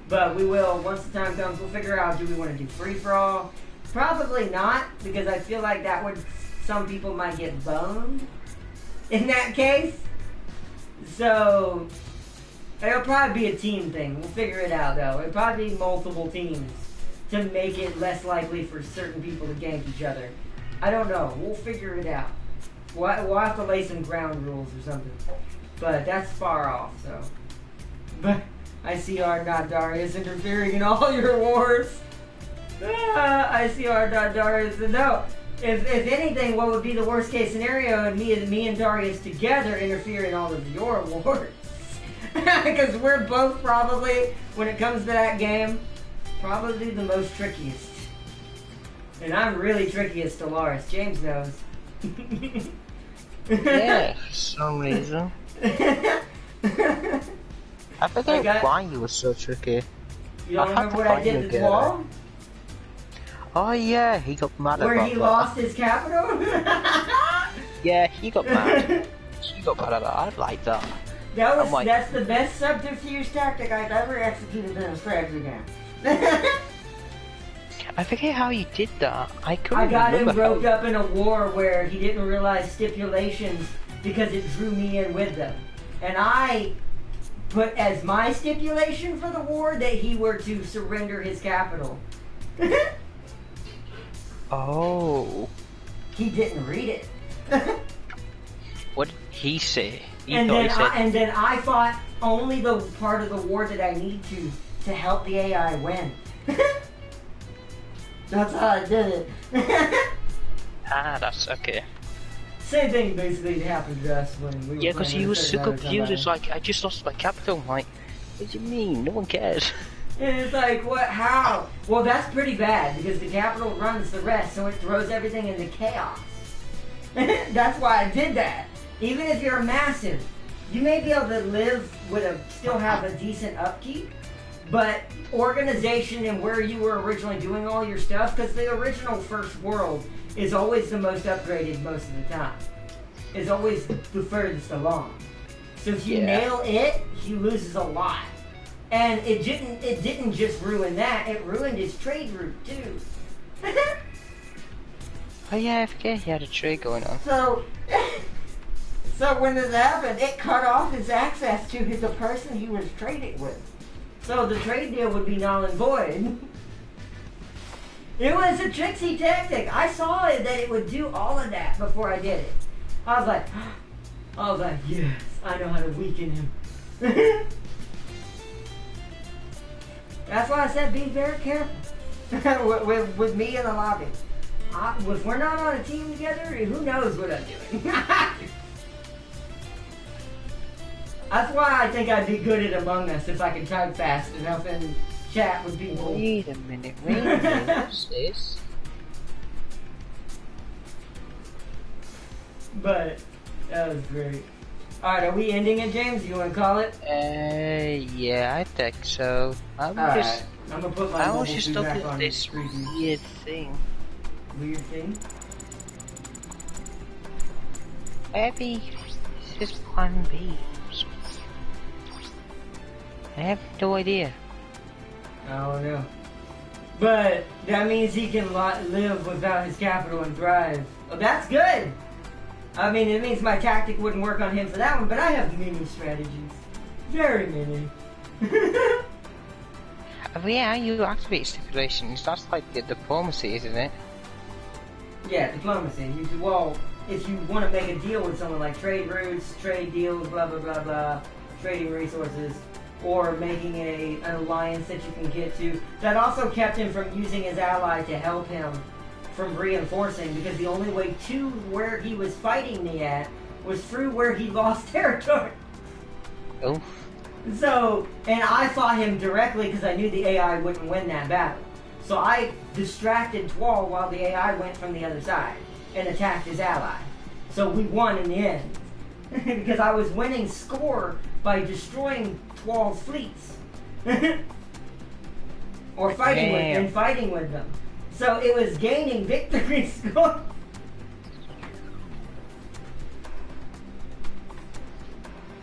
But we will, once the time comes, we'll figure out, do we want to do free-for-all? Probably not, because I feel like that would, some people might get boned in that case. So, it'll probably be a team thing. We'll figure it out though. It'll probably be multiple teams to make it less likely for certain people to gank each other. I don't know. We'll figure it out. We'll have to lay some ground rules or something. But that's far off, so. But I see our Darius interfering in all your wars. I see our Darius. No. If anything, what would be the worst case scenario? And me and Darius together interfere in all of your wars. Because we're both probably, when it comes to that game, probably the most trickiest. And I'm really tricky as Stellaris. James knows. Yeah, for some reason. I forget why you were so tricky. You don't remember what I did to Wall? Oh yeah, he got mad about that. Where he lost his capital? Yeah, he got mad. He got mad at that. I like that. That's the best subterfuge tactic I've ever executed in a strategy game. I forget how you did that. I got him roped up in a war where he didn't realize stipulations because it drew me in with them. And I put as my stipulation for the war that he were to surrender his capital. Oh. He didn't read it. What did he say? And then I fought only the part of the war that I need to help the AI win. That's how I did it. That's okay. Same thing basically happened to us when we were Yeah, because he was so confused. It's like, I just lost my capital. I'm like, what do you mean? No one cares. And it's like, what? How? Well, that's pretty bad because the capital runs the rest, so it throws everything into chaos. That's why I did that. Even if you're massive, you may be able to live with still have a decent upkeep, but organization and where you were originally doing all your stuff, because the original first world is always the most upgraded most of the time. It's always the furthest along. So if you nail it, he loses a lot. And it didn't just ruin that, it ruined his trade route too. Oh yeah, I forget he had a trade going on. So when this happened, it cut off his access to the person he was trading with. So the trade deal would be null and void. It was a tricksy tactic. I saw it that it would do all of that before I did it. I was like, yes, I know how to weaken him. That's why I said be very careful with me in the lobby. If we're not on a team together, who knows what I'm doing. That's why I think I'd be good at Among Us if I could type fast enough and chat with people. Wait a minute, what's this? But that was great. Alright, are we ending it, James? You want to call it? Yeah, I think so. I'm gonna put my I was just looking at this preview. weird thing. Weird thing? Maybe this is plan B. I have no idea. I don't know. But that means he can live without his capital and thrive. Oh, that's good! I mean, it means my tactic wouldn't work on him for that one, but I have many strategies. Very many. Yeah, you activate stipulations. That's like the diplomacy, isn't it? Yeah, diplomacy. Well, if you want to make a deal with someone like trade routes, trade deals, blah blah blah blah, trading resources, or making an alliance that you can get to, that also kept him from using his ally to help him from reinforcing, because the only way to where he was fighting me at was through where he lost territory. Oh. So, and I fought him directly because I knew the AI wouldn't win that battle. So I distracted Twal while the AI went from the other side and attacked his ally. So we won in the end. Because I was winning score by destroying Twal's fleets. Or fighting with them. So it was gaining victory score.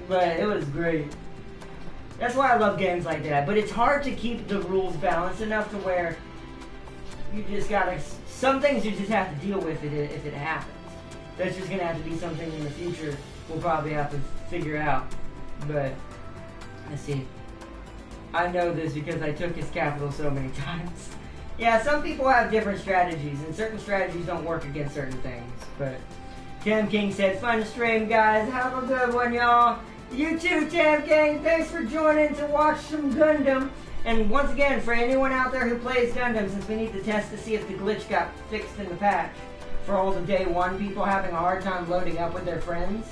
But it was great. That's why I love games like that. But it's hard to keep the rules balanced enough to where you just gotta... Some things you just have to deal with it if it happens. That's just gonna have to be something in the future we'll probably have to figure out. But, let's see. I know this because I took his capital so many times. Yeah, some people have different strategies, and certain strategies don't work against certain things. But, Tim King said, fun stream, guys. Have a good one, y'all. You too, Tam Gang. Thanks for joining to watch some Gundam. And once again, for anyone out there who plays Gundam, since we need to test to see if the glitch got fixed in the patch, for all the day one people having a hard time loading up with their friends,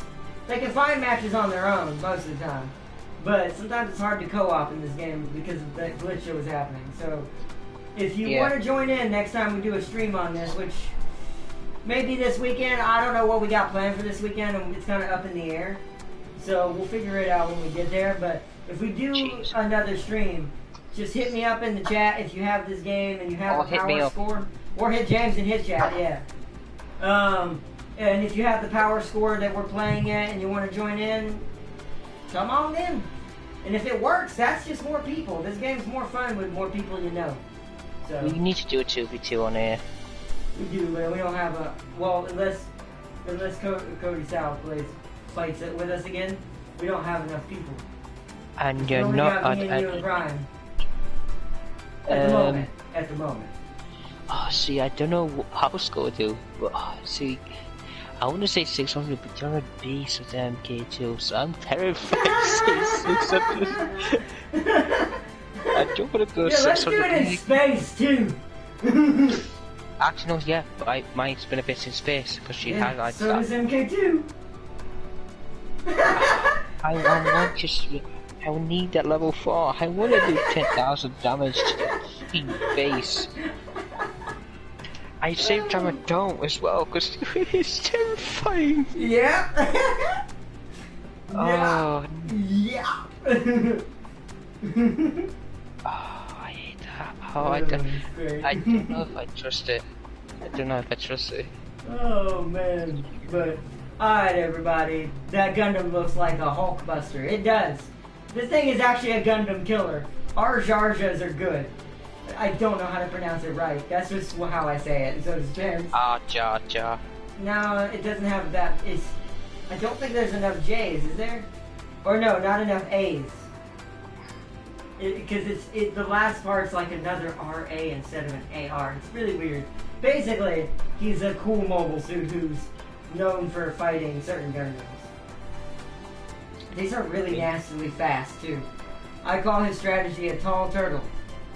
they can find matches on their own most of the time. But sometimes it's hard to co-op in this game because of that glitch that was happening. So, if you want to join in next time we do a stream on this, which maybe this weekend, I don't know what we got planned for this weekend, and it's kind of up in the air. So we'll figure it out when we get there. But if we do another stream, just hit me up in the chat if you have this game and you have the power score. Or hit James in his chat, yeah. And if you have the power score that we're playing at and you want to join in, come on in. And if it works, that's just more people. This game's more fun with more people you know. So we need to do a 2v2 on here. We do, but we don't have a... Well, unless Cody South fights it with us again, we don't have enough people. And you're not... Got me and you and Brian. At the moment. Oh, see, I don't know what house go do, but see, I want to say 600, but you're a beast with MK2, so I'm terrified to say 600. I don't want to go 600. Yeah, let's do it in space too. Actually, no, yeah, but mine's been a bit in space because she highlights so that. So is MK2. I will need that level 4. I want to do 10,000 damage to the fucking base. I saved time I don't as well because it's terrifying. Yeah. Oh. Yeah. Oh, I hate that. Oh, I don't know if I trust it. Oh man. But alright everybody, that Gundam looks like a Hulk buster. It does. This thing is actually a Gundam killer. Our Jar Jars are good. I don't know how to pronounce it right. That's just how I say it, and so does James. Jar. No, it doesn't have that. I don't think there's enough J's, is there? Or no, not enough A's. Because the last part's like another RA instead of an AR. It's really weird. Basically, he's a cool mobile suit who's known for fighting certain Gundams. These are really nastily fast, too. I call his strategy a tall turtle.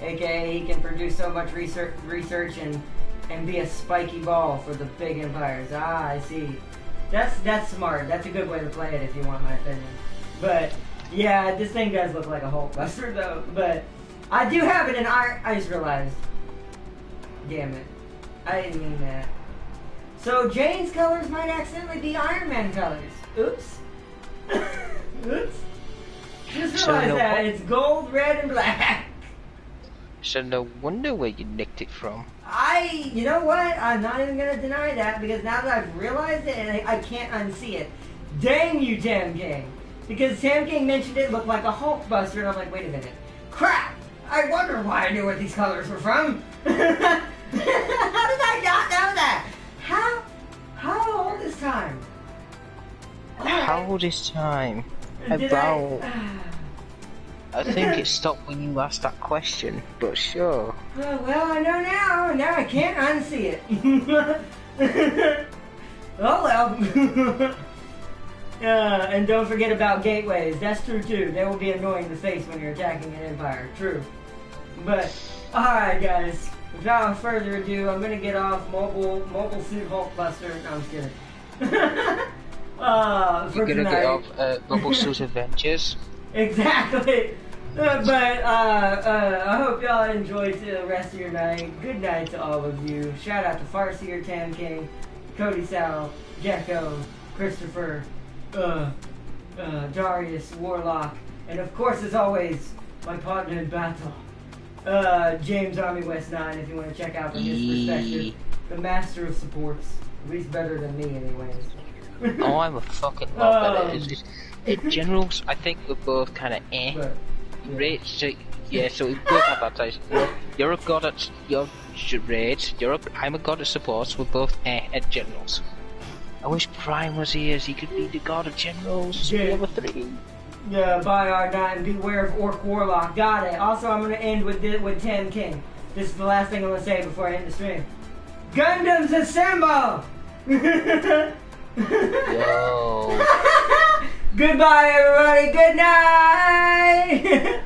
AKA, he can produce so much research and be a spiky ball for the big empires. Ah, I see. That's smart. That's a good way to play it if you want my opinion. But, yeah, this thing does look like a Hulk buster, though. But, I do have it in iron. I just realized. Damn it. I didn't mean that. So, Jane's colors might accidentally be Iron Man colors. Oops. Oops. Just realized that. It's gold, red, and black. So no wonder where you nicked it from. You know what? I'm not even going to deny that, because now that I've realized it, and I can't unsee it. Dang you, Tam King. Because Tam King mentioned it looked like a Hulk buster, and I'm like, wait a minute. Crap! I wonder why I knew where these colors were from. How did I not know that? How old is time? How old is time? About... I think it stopped when you asked that question, but sure. Well, I know now. Now I can't unsee it. Oh well. And don't forget about gateways. That's true too. They will be annoying in the face when you're attacking an empire. True. But alright guys, without further ado, I'm gonna get off mobile suit Hulkbuster. No, I'm just kidding. You're gonna get off Mobile Suit Adventures. Exactly. But I hope y'all enjoyed the rest of your night. Good night to all of you. Shout out to Farseer, Tam King, Cody Sal, Jekko, Christopher, Darius, Warlock, and of course, as always, my partner in battle, James Army West 9, if you want to check out from his perspective, the master of supports, at least better than me anyways. Oh, I'm a fucking lot better. Generals, I think we're both kind of eh. But, Raids, so we both have that type. You're a god at your raids, I'm a god at supports, we're both eh at generals. I wish Prime was here so he could be the god of generals. Yeah. Level 3. Yeah, buy R9 and beware of Orc Warlock. Got it. Also, I'm going to end with Tam King. This is the last thing I'm going to say before I end the stream. Gundams assemble! Yo. Goodbye, everybody. Good night!